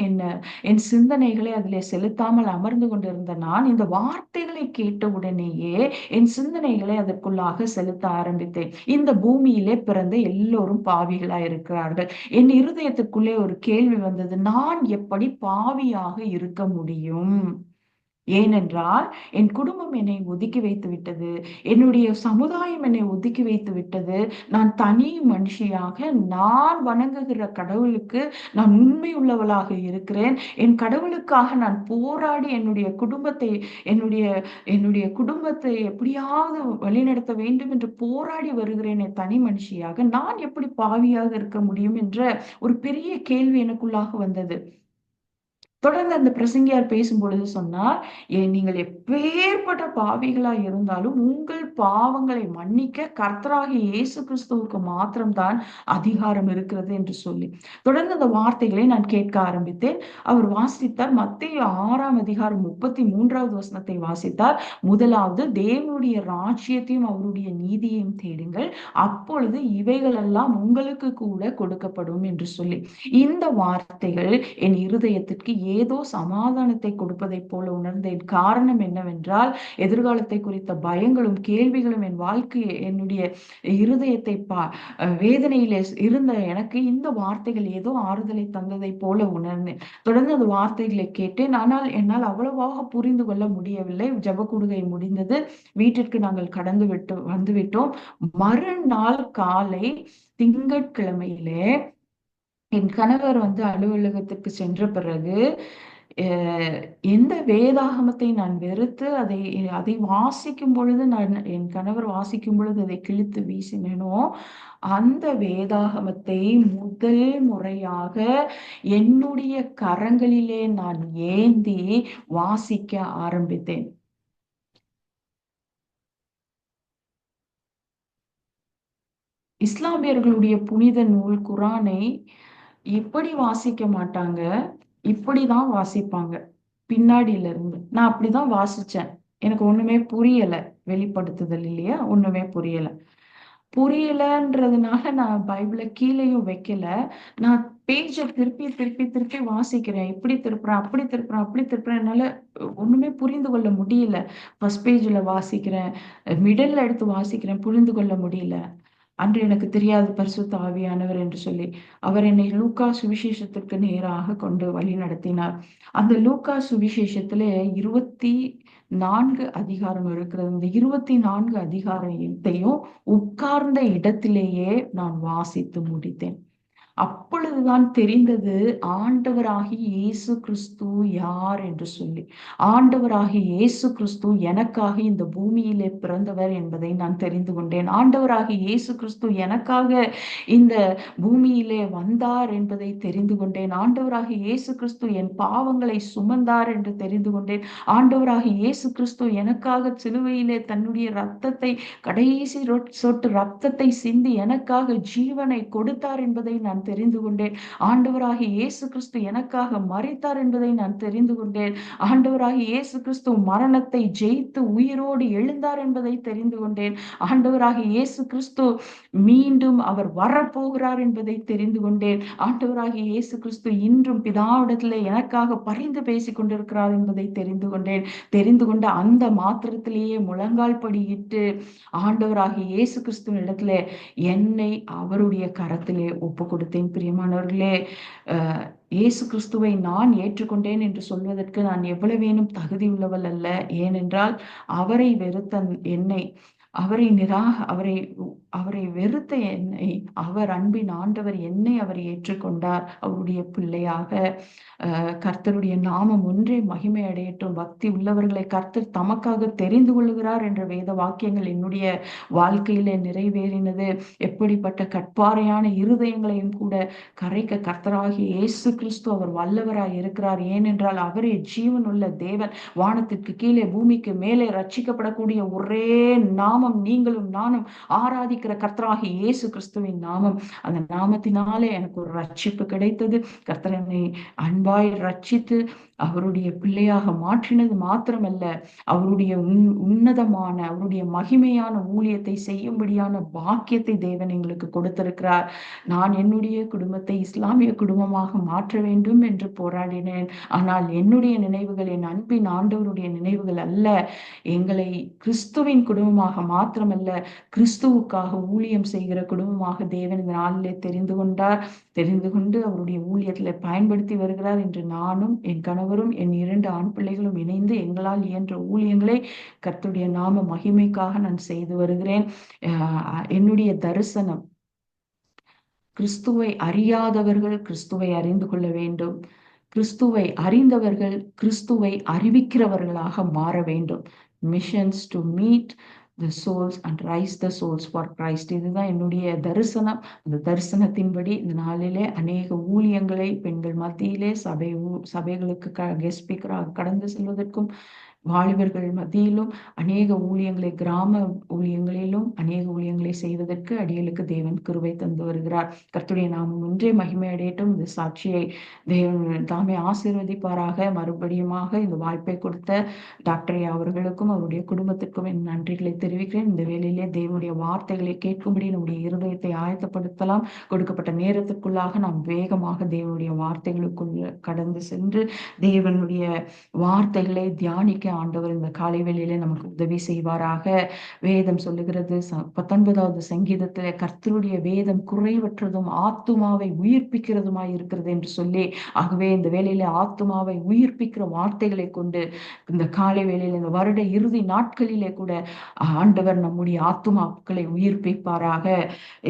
என் சிந்தனைகளை அதிலே செலுத்தாமல் அமர்ந்து கொண்டிருந்த நான் இந்த வார்த்தைகளை கேட்ட உடனேயே என் சிந்தனைகளை அதற்குள்ளாக செலுத்த ஆரம்பித்தேன். இந்த பூமியிலே பிறந்த எல்லோரும் பாவிகளாய் இருக்கிறார்கள். என் இருதயத்துக்குள்ளே ஒரு கேள்வி வந்தது, நான் எப்படி பாவியாக இருக்க முடியும்? ஏனென்றால் என் குடும்பம் என்னை ஒதுக்கி வைத்து விட்டது, என்னுடைய சமுதாயம் என்னை ஒதுக்கி வைத்து விட்டது. நான் தனி மனுஷியாக நான் வணங்குகிற கடவுளுக்கு நான் உண்மை உள்ளவளாக இருக்கிறேன். என் கடவுளுக்காக நான் போராடி என்னுடைய என்னுடைய குடும்பத்தை எப்படியாவது வழிநடத்த வேண்டும் என்று போராடி வருகிறேன். என் தனி மனுஷியாக நான் எப்படி பாவியாக இருக்க முடியும் என்ற ஒரு பெரிய கேள்வி எனக்குள்ளாக வந்தது. தொடர்ந்து அந்த பிரசங்கியார் பேசும் பொழுது சொன்னார், நீங்கள் எப்பேற்பட்ட பாவிகளாய் இருந்தாலும் உங்கள் பாவங்களை மன்னிக்க கர்த்தராகிய இயேசு கிறிஸ்துவுக்கு மாத்திரம்தான் அதிகாரம் இருக்கிறது என்று சொல்லி தொடர்ந்து அந்த வார்த்தைகளை நான் கேட்க ஆரம்பித்தேன். அவர் வாசித்தார், மத்தேயு 6ஆம் அதிகாரம் 33வது வசனத்தை வாசித்தார். முதலாவது, தேவனுடைய ராஜ்யத்தையும் அவருடைய நீதியையும் தேடுங்கள், அப்பொழுது இவைகள் எல்லாம் உங்களுக்கு கூட கொடுக்கப்படும் என்று சொல்லி இந்த வார்த்தைகள் என் இருதயத்திற்கு ஏதோ சமாதானத்தை கொடுப்பதை போல உணர்ந்தேன். காரணம் என்னவென்றால், எதிர்காலத்தை குறித்த பயங்களும் கேள்விகளும் என் வாழ்க்கையை என்னுடைய இருதயத்தை வேதனையிலே இருந்த எனக்கு இந்த வார்த்தைகள் ஏதோ ஆறுதலை தந்ததை போல உணர்ந்தேன். தொடர்ந்து அந்த வார்த்தைகளை கேட்டேன். ஆனால் என்னால் அவ்வளவாக புரிந்து கொள்ள முடியவில்லை. ஜெபக்கூடுகை முடிந்தது. வீட்டிற்கு நாங்கள் வந்துவிட்டோம். மறுநாள் காலை திங்கட்கிழமையிலே என் கணவர் அலுவலகத்திற்கு சென்ற பிறகு எந்த வேதாகமத்தை நான் வெறுத்து அதை வாசிக்கும் பொழுது என் கணவர் வாசிக்கும் பொழுது அதை கிழித்து வீசினேனோ அந்த வேதாகமத்தை முதல் முறையாக என்னுடைய கரங்களிலே நான் ஏந்தி வாசிக்க ஆரம்பித்தேன். இஸ்லாமியர்களுடைய புனித நூல் குரானை எப்படி வாசிக்க மாட்டாங்க, இப்படிதான் வாசிப்பாங்க. பின்னாடியில இருந்து நான் அப்படிதான் வாசிச்சேன். எனக்கு ஒண்ணுமே புரியல. வெளிப்படுத்துதல் இல்லையா, ஒண்ணுமே புரியலன்றதுனால நான் பைபிளை கீழேயும் வைக்கல. நான் பேஜை திருப்பி திருப்பி திருப்பி வாசிக்கிறேன். இப்படி திருப்புறேன், அப்படி திருப்புறேன். என்னால ஒண்ணுமே புரிந்து கொள்ள முடியல. ஃபர்ஸ்ட் பேஜ்ல வாசிக்கிறேன், மிடில் எடுத்து வாசிக்கிறேன், புரிந்து கொள்ள முடியல. அன்று எனக்கு தெரியாது பரிசுத்த ஆவியானவர் என்று சொல்லி அவர் என்னை லூக்கா சுவிசேஷத்திற்கு நேராக கொண்டு வழி நடத்தினார். அந்த லூக்கா சுவிசேஷத்துல 24 அதிகாரம் இருக்கிறது. இந்த 24 அதிகாரத்தையும் உட்கார்ந்த இடத்திலேயே நான் வாசித்து முடித்தேன். அப்பொழுதுதான் தெரிந்தது ஆண்டவராகிய இயேசு கிறிஸ்து யார் என்று சொல்லி. ஆண்டவராகிய இயேசு கிறிஸ்து எனக்காக இந்த பூமியிலே பிறந்தவர் என்பதை நான் தெரிந்து கொண்டேன். ஆண்டவராகிய இயேசு கிறிஸ்து எனக்காக இந்த பூமியிலே வந்தார் என்பதை தெரிந்து கொண்டேன். ஆண்டவராகிய இயேசு கிறிஸ்து என் பாவங்களை சுமந்தார் என்று தெரிந்து கொண்டேன். ஆண்டவராகிய இயேசு கிறிஸ்து எனக்காக சிலுவையிலே தன்னுடைய ரத்தத்தை, கடைசி சொட்டு ரத்தத்தை சிந்தி எனக்காக ஜீவனை கொடுத்தார் என்பதை நான் தெரிந்து கொண்டேன். ஆண்டவராகிய இயேசு கிறிஸ்து எனக்காக மரித்தார் என்பதை நான் தெரிந்து கொண்டேன். ஆண்டவராகிய இயேசு கிறிஸ்து மரணத்தை ஜெயித்து உயிரோடு எழுந்தார் என்பதை தெரிந்து கொண்டேன். ஆண்டவராகிய இயேசு கிறிஸ்து மீண்டும் அவர் வரப்போகிறார் என்பதை தெரிந்து கொண்டேன். ஆண்டவராகிய இயேசு கிறிஸ்து இன்றும் பிதாவிடத்திலே எனக்காக பரிந்து பேசிக் கொண்டிருக்கிறார் என்பதை தெரிந்து கொண்ட அந்த மாத்திரத்திலேயே முழங்கால் படியிட்டு ஆண்டவராகிய இயேசு கிறிஸ்துவின் இடத்துல என்னை அவருடைய கரத்திலே ஒப்பு கொடுத்தேன். பிரியமானவர்களே, இயேசு கிறிஸ்துவை நான் ஏற்றுக்கொண்டேன் என்று சொல்வதற்கு நான் எவ்வளவேனும் தகுதி உள்ளவள் அல்ல. ஏனென்றால் அவரை வெறுத்த என்னை, அவரை வெறுத்த என்னை, அவர் அன்பின் ஆண்டவர் என்னை அவர் ஏற்றுக்கொண்டார் அவருடைய பிள்ளையாக. கர்த்தருடைய நாமம் ஒன்றே மகிமை அடையட்டும். பக்தி உள்ளவர்களை கர்த்தர் தமக்காக தெரிந்து கொள்ளுகிறார் என்ற வேத வாக்கியங்கள் என்னுடைய வாழ்க்கையில நிறைவேறினது. எப்படிப்பட்ட கற்பாறையான இருதயங்களையும் கூட கரைக்க கர்த்தராகிய இயேசு கிறிஸ்து அவர் வல்லவராய் இருக்கிறார். ஏனென்றால் அவரே ஜீவன் உள்ள தேவன். வானத்திற்கு கீழே பூமிக்கு மேலே ரட்சிக்கப்படக்கூடிய ஒரே நாமம் நீங்களும் நானும் ஆராதிக்கிற கர்த்தராகிய இயேசு கிறிஸ்துவின் நாமம். அந்த நாமத்தினாலே எனக்கு ஒரு ரட்சிப்பு கிடைத்தது. கர்த்தர் என்னை அன்பாய் ரட்சித்து அவருடைய பிள்ளையாக மாற்றினது மாத்திரமல்ல, அவருடைய உன்னதமான அவருடைய மகிமையான ஊழியத்தை செய்யும்படியான பாக்கியத்தை தேவன் எங்களுக்கு கொடுத்திருக்கிறார். நான் என்னுடைய குடும்பத்தை இஸ்லாமிய குடும்பமாக மாற்ற வேண்டும் என்று போராடினேன். ஆனால் என்னுடைய நினைவுகள் என் அன்பின் ஆண்டவருடைய நினைவுகள் அல்ல. எங்களை கிறிஸ்துவின் குடும்பமாக மாத்திரமல்ல, கிறிஸ்துவுக்காக ஊழியம் செய்கிற குடும்பமாக தேவன் இந்த நாளிலே தெரிந்து கொண்டார். தெரிந்து கொண்டு அவருடைய ஊழியத்துல பயன்படுத்தி வருகிறார். என்று நானும் என் கணவரும் என் 2 ஆண் பிள்ளைகளும் இணைந்து எங்களால் இயன்ற ஊழியங்களை கர்த்தருடைய நாம மகிமைக்காக நான் செய்து வருகிறேன். என்னுடைய தரிசனம், கிறிஸ்துவை அறியாதவர்கள் கிறிஸ்துவை அறிந்து கொள்ள வேண்டும். கிறிஸ்துவை அறிந்தவர்கள் கிறிஸ்துவை அறிவிக்கிறவர்களாக மாற வேண்டும். Missions to meet the souls and raise the souls for Christ. இதுதான் என்னுடைய தரிசனம். அந்த தரிசனத்தின்படி இந்த நாளிலே அநேக ஊழியங்களை பெண்கள் மத்தியிலே சபைகளுக்கு கெஸ்ட் ஸ்பீக்கராக கடந்து செல்வதற்கும், வாலிபர்கள் மத்தியிலும் அநேக ஊழியங்களை, கிராம ஊழியங்களிலும் அநேக ஊழியங்களை செய்வதற்கு அடியலுக்கு தேவன் கிருபை தந்து வருகிறார். கர்த்தருடைய நாமம் ஒன்றே மகிமை அடையட்டும். இந்த சாட்சியை தேவன் தாமே ஆசீர்வதிப்பாராக. மறுபடியுமாக இந்த வாய்ப்பை கொடுத்த டாக்டர் அவர்களுக்கும் அவருடைய குடும்பத்திற்கும் என் நன்றிகளை தெரிவிக்கிறேன். இந்த வேளையிலே தேவனுடைய வார்த்தைகளை கேட்கும்படி நம்முடைய இருதயத்தை ஆயத்தப்படுத்தலாம். கொடுக்கப்பட்ட நேரத்திற்குள்ளாக நாம் வேகமாக தேவனுடைய வார்த்தைகளுக்குள்ள கடந்து சென்று தேவனுடைய வார்த்தைகளை தியானிக்க ஆண்டவர் இந்த காலை வேளையிலே நமக்கு உதவி செய்வாராக. வேதம் சொல்லுகிறது 19வது சங்கீதத்திலே, கர்த்தருடைய வேதம் குறைவற்றதும் ஆத்துமாவை உயிர்ப்பிக்கிறதுமாய் இருக்கிறது என்று சொல்லி, ஆகவே இந்த வேளையில ஆத்துமாவை உயிர்ப்பிக்கிற வார்த்தைகளை கொண்டு இந்த காலை வேளையில, இந்த வருட இறுதி நாட்களிலே கூட ஆண்டவர் நம்முடைய ஆத்துமாக்களை உயிர்ப்பிப்பாராக.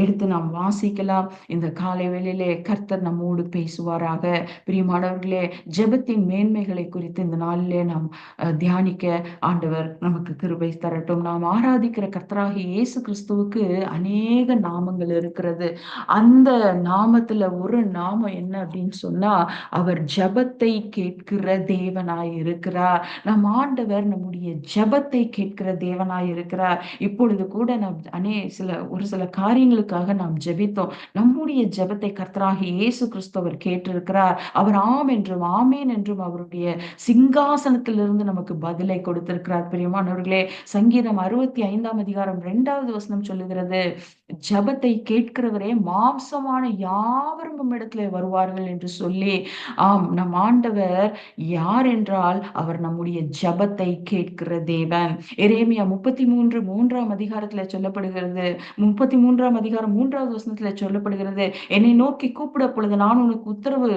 எடுத்து நாம் வாசிக்கலாம். இந்த காலை வேளையிலே கர்த்தர் நம்மோடு பேசுவாராக. பிரியமானவர்களே, ஜெபத்தின் மேன்மைகளை குறித்து இந்த நாளிலே நாம் தியானிக்க ஆண்டவர் நமக்கு கிருபை தரட்டும். நாம் ஆராதிக்கிற கர்த்தராகிய இயேசு கிறிஸ்துவுக்கு அநேக நாமங்கள் இருக்கிறது. அந்த நாமத்துல ஒரு நாமம் என்ன அப்படின்னு சொன்னா, அவர் ஜெபத்தை கேட்கிற தேவனாய் இருக்கிறார். நம் ஆண்டவர் நம்முடைய ஜெபத்தை கேட்கிற தேவனாய் இருக்கிறார். இப்பொழுது கூட நாம் ஒரு சில காரியங்களுக்காக நாம் ஜெபித்தோம். நம்முடைய ஜெபத்தை கர்த்தராகிய இயேசு கிறிஸ்து அவர் கேட்டிருக்கிறார். அவர் ஆம் என்றும் ஆமேன் என்றும் அவருடைய சிங்காசனத்திலிருந்து நமக்கு பதிலை கொடுத்திருக்கிறார். பிரியமானவர்களே, சங்கீதம் 65ஆம் அதிகாரம் 2வது வசனம் சொல்லுகிறது, ஜெபத்தை கேட்கிறவரே மாம்சமான யாவரும் நம்மிடத்திலே வருவார்கள் என்று சொல்லி. ஆம், நம் ஆண்டவர் யார் என்றால் அவர் நம்முடைய ஜெபத்தை கேட்கிற தேவன். எரேமியா 33:3ஆம் அதிகாரத்துல சொல்லப்படுகிறது, 33ஆம் அதிகாரம் 3வது வசனத்துல சொல்லப்படுகிறது, என்னை நோக்கி கூப்பிட பொழுது நான் உனக்கு உத்தரவு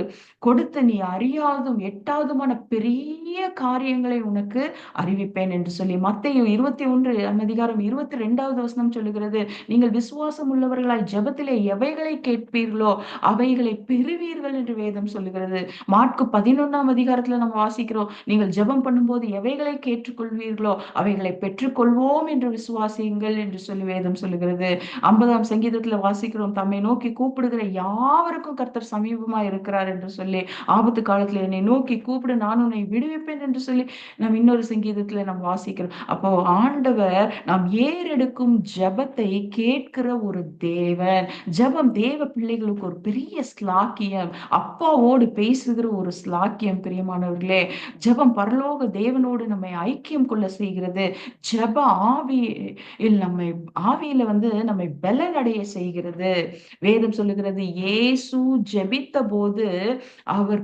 கொடுத்து நீ அறியாதும் எட்டாவதுமான பெரிய காரியங்களை உனக்கு அறிவிப்பேன் என்று சொல்லி. மத்தேயு 21ஆம் அதிகாரம் 22வது வசனம் சொல்லுகிறது, நீங்கள் விசுவாசம் உள்ளவர்களாய் ஜெபத்திலே எவைகளை கேட்பீர்களோ அவைகளை பெறுவீர்கள் என்று வேதம் சொல்லுகிறது. மாற்கு 11ஆம் அதிகாரத்துல நம்ம வாசிக்கிறோம், நீங்கள் ஜெபம் பண்ணும்போது எவைகளை கேட்டுக்கொள்வீர்களோ அவைகளை பெற்றுக்கொள்வோம் என்று விசுவாசியுங்கள் என்று சொல்லி வேதம் சொல்லுகிறது. 50ஆம் சங்கீதத்துல வாசிக்கிறோம், தம்மை நோக்கி கூப்பிடுகிற யாவருக்கும் கர்த்தர் சமீபமா இருக்கிறார் என்று சொல்லி. ஆபத்து காலத்துல என்னை நோக்கி கூப்பிடு, நான் உன்னை விடுவிப்பேன் என்று சொல்லி நாம் இன்னொரு சங்கீதத்துல நாம் வாசிக்கிறோம். அப்போ ஆண்டவர் நாம் ஏறெடுக்கும் ஜெபத்தை கேட்கிற ஒரு தேவன். ஜெபம் தேவ பிள்ளைகளுக்கு ஒரு பெரிய ஸ்லாக்கியம், அப்பாவோடு பேசுகிற ஒரு ஸ்லாக்கியம். பிரியமானவர்களே, ஜெபம் பரலோக தேவனோடு நம்மை ஐக்கியம் கொள்ள செய்கிறது. ஜெப ஆவியில் ஆவியில நம்மை பலனடைய செய்கிறது. வேதம் சொல்லுகிறது, இயேசு ஜெபித்த போது அவர்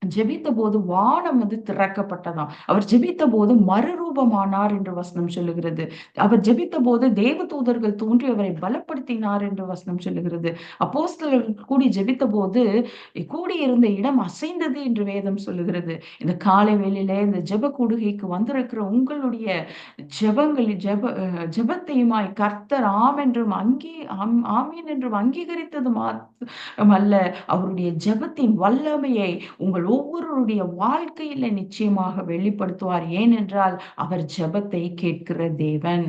ஜெபித்த போது வானம் திறக்கப்பட்டதாம். அவர் ஜெபித்த போது மறுரூபமானார் என்று வசனம் சொல்லுகிறது. அவர் ஜெபித்த போது தேவதூதர்கள் தோன்றி அவரை பலப்படுத்தினார் என்று வசனம் சொல்லுகிறது. அப்போஸ்தலர்கள் கூடி ஜெபித்த போது கூடியிருந்த இடம் அசைந்தது என்று வேதம் சொல்லுகிறது. இந்த காலை வேளையிலே இந்த ஜெப கூடுகைக்கு வந்திருக்கிற உங்களுடைய ஜெபத்தையுமாய் கர்த்தர் ஆம் என்றும் ஆமீன் என்றும் அங்கீகரித்தது மாத்திரமல்ல, அவருடைய ஜெபத்தின் வல்லமையை உங்கள் ஒவ்வொருவருடைய வாழ்க்கையில நிச்சயமாக வெளிப்படுத்துவார். ஏனென்றால் அவர் ஜெபத்தை கேட்கிற தேவன்.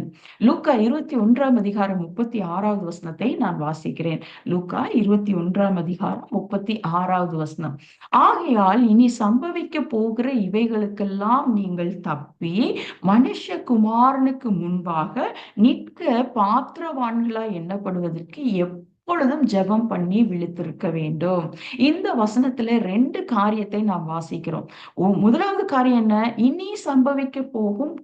லூக்கா 21ஆம் அதிகாரம் 36வது வசனத்தை நான் வாசிக்கிறேன். லூக்கா 21ஆம் அதிகாரம் 36வது வசனம், ஆகையால் இனி சம்பவிக்க போகிற இவைகளுக்கெல்லாம் நீங்கள் தப்பி மனுஷகுமாரனுக்கு முன்பாக நிற்க பாத்திரவான்களாய் எண்ணப்படுவதற்கு எப்பொழுதும் ஜெபம் பண்ணி விழித்திருக்க வேண்டும். இந்த வசனத்துல 2 காரியத்தை நாம் வாசிக்கிறோம். முதலாவது காரியம் என்ன? இனி சம்பவிக்க போகும்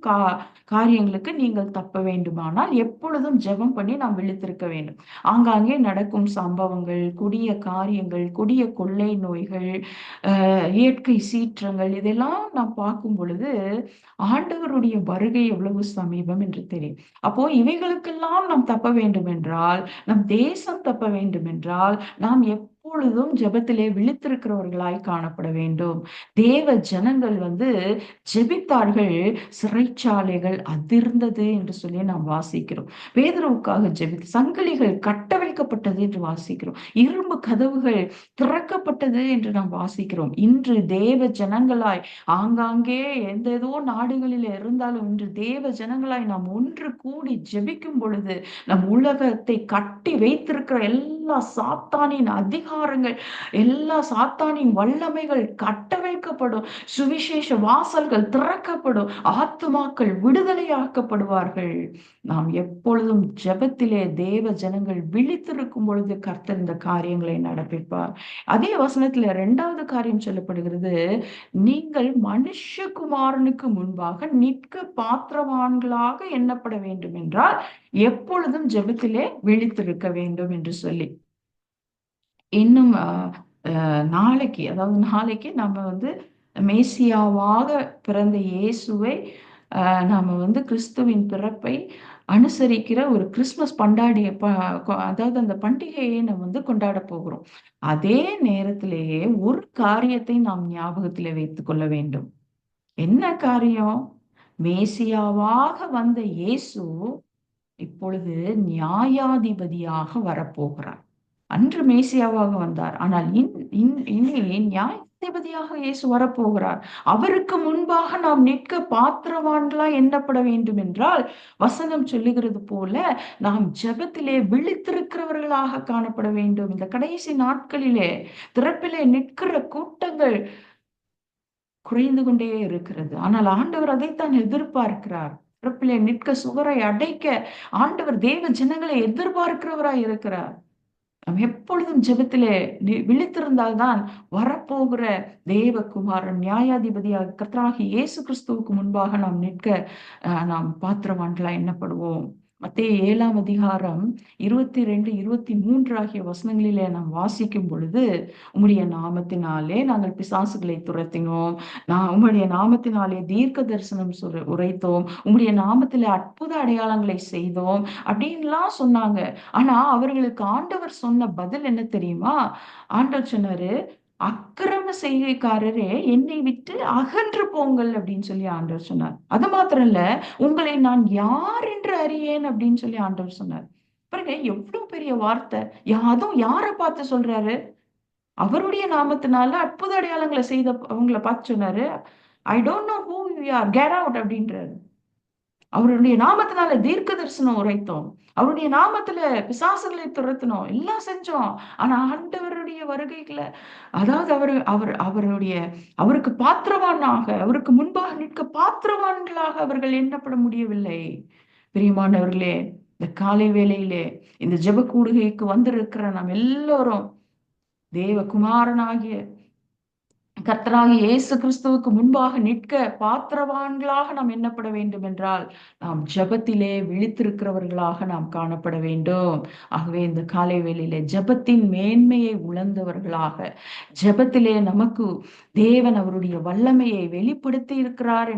காரியங்களுக்கு நீங்கள் தப்ப வேண்டுமானால் எப்பொழுதும் ஜெபம் பண்ணி நாம் விழித்திருக்க வேண்டும். ஆங்காங்கே நடக்கும் சம்பவங்கள், கொடிய காரியங்கள், கொடிய கொள்ளை நோய்கள், இயற்கை சீற்றங்கள், இதெல்லாம் நாம் பார்க்கும் பொழுது ஆண்டவருடைய வருகை எவ்வளவு சமீபம் என்று தெரியும். அப்போ இவைகளுக்கெல்லாம் நாம் தப்ப வேண்டும் என்றால், நம் தேசம் தப்ப வேண்டும் என்றால், நாம் எப்பொழுதும் ஜெபத்திலே விழித்திருக்கிறவர்களாய் காணப்பட வேண்டும். தேவ ஜனங்கள் ஜெபித்தார்கள், சிறைச்சாலைகள் அதிர்ந்தது என்று சொல்லி நாம் வாசிக்கிறோம். பேதுருவுக்காக ஜெபித்து சங்கிலிகள் கட்டவிழ்க்கப்பட்டது என்று வாசிக்கிறோம். இரும்பு கதவுகள் திறக்கப்பட்டது என்று நாம் வாசிக்கிறோம். இன்று தேவ ஜனங்களாய் ஆங்காங்கே எந்தேதோ நாடுகளில் இருந்தாலும் இன்று தேவ ஜனங்களாய் நாம் ஒன்று கூடி ஜெபிக்கும் பொழுது நம் உலகத்தை கட்டி வைத்திருக்கிற எல்லா சாத்தானின் அதிகாரங்கள், எல்லா சாத்தானின் வல்லமைகள் கட்டவிழ்க்கப்படும். சுவிசேஷ வாசல்கள் திறக்கப்படும். ஆத்துமாக்கள் விடுதலையாக்கப்படுவார்கள். நாம் எப்பொழுதும் ஜெபத்திலே தேவ ஜனங்கள் விழித்திருக்கும் பொழுது கர்த்தர் இந்த காரியங்களை நடப்பிப்பார். அதே வசனத்துல 2வது காரியம் சொல்லப்படுகிறது, நீங்கள் மனுஷகுமாரனுக்கு முன்பாக நிற்க பாத்திரவான்களாக எண்ணப்பட வேண்டும் என்றால் எப்பொழுதும் ஜெபத்திலே விழித்திருக்க வேண்டும் என்று சொல்லி, இன்னும் நாளைக்கு நம்ம மேசியாவாக பிறந்த இயேசுவை நாம கிறிஸ்துவின் பிறப்பை அனுசரிக்கிற ஒரு கிறிஸ்துமஸ் அந்த பண்டிகையை நம்ம கொண்டாட போகிறோம். அதே நேரத்திலேயே ஒரு காரியத்தை நாம் ஞாபகத்திலே வைத்துக் கொள்ள வேண்டும். என்ன காரியம்? மேசியாவாக வந்த இயேசு இப்பொழுது நியாயாதிபதியாக வரப்போகிறார். அன்று மேசியாவாக வந்தார், ஆனால் இனி நியாயாதிபதியாக இயேசு வரப்போகிறார். அவருக்கு முன்பாக நாம் நிற்க பாத்திரவான்களா எண்ணப்பட வேண்டும் என்றால் வசனம் சொல்லுகிறது போல நாம் ஜெபத்திலே விழித்திருக்கிறவர்களாக காணப்பட வேண்டும். இந்த கடைசி நாட்களிலே திறப்பிலே நிற்கிற கூட்டங்கள் குறைந்து கொண்டே இருக்கிறது. ஆனால் ஆண்டவர் அதைத்தான் எதிர்பார்க்கிறார். திறப்பிலே நிற்க, சுவரை அடைக்க ஆண்டவர் தேவ ஜனங்களை எதிர்பார்க்கிறவராய் இருக்கிறார். நாம் எப்பொழுதும் ஜெபத்திலே விழித்திருந்தால்தான் வரப்போகிற தேவகுமாரன் நியாயாதிபதியாக கர்த்தராகிய இயேசு கிறிஸ்துவுக்கு முன்பாக நாம் நிற்க நாம் பாத்திரவான்களா எண்ணப்படுவோம். மத்தேயு 7ஆம் அதிகாரம் 22, 23 ஆகிய வசனங்களிலே நாம் வாசிக்கும் பொழுது, உம்முடைய நாமத்தினாலே நாங்கள் பிசாசுகளை துரத்தினோம், உம்முடைய நாமத்தினாலே தீர்க்க தரிசனம் உரைத்தோம், உம்முடைய நாமத்திலே அற்புத அடையாளங்களை செய்தோம் அப்படின்லாம் சொன்னாங்க. ஆனா அவர்களுக்கு ஆண்டவர் சொன்ன பதில் என்ன தெரியுமா? ஆண்டவர் சொன்னாரு, அக்கிரம செய்கைக்காரரே என்னை விட்டு அகன்று போங்கள் அப்படின்னு சொல்லி ஆண்டவர் சொன்னார். அது மாத்திரம் இல்ல, உங்களை நான் யார் என்று அறியேன் அப்படின்னு சொல்லி ஆண்டவர் சொன்னார். பாருங்க, எவ்வளவு பெரிய வார்த்தை! அதுவும் யாரை பார்த்து சொல்றாரு? அவருடைய நாமத்தினால அற்புத அடையாளங்களை செய்த அவங்களை பார்த்து சொன்னாரு, I don't know who you are, get out அப்படின்றாரு. அவருடைய நாமத்தினால தீர்க்க தரிசனம் உரைத்தோம், அவருடைய நாமத்துல பிசாசுகளை துரத்தினோம், எல்லாம் செஞ்சோம். ஆனா ஆண்டவருடைய வருகைகளை, அதாவது அவருக்கு பாத்திரவானாக, அவருக்கு முன்பாக நிற்க பாத்திரவான்களாக அவர்கள் எண்ணப்பட முடியவில்லை. பிரியமானவர்களே, இந்த காலை வேளையிலே இந்த ஜெப கூடுகைக்கு வந்திருக்கிற நாம் எல்லோரும் தேவகுமாரனாகிய கர்த்தராகிய இயேசு கிறிஸ்துவுக்கு முன்பாக நிற்க பாத்திரவான்களாக நாம் எண்ணப்பட வேண்டும் என்றால் நாம் ஜெபத்திலே விழித்திருக்கிறவர்களாக நாம் காணப்பட வேண்டும். ஆகவே இந்த காலை வேளையிலே ஜெபத்தின் மேன்மையை உணர்ந்தவர்களாக, ஜெபத்திலே நமக்கு தேவன் அவருடைய வல்லமையை வெளிப்படுத்துகிறார்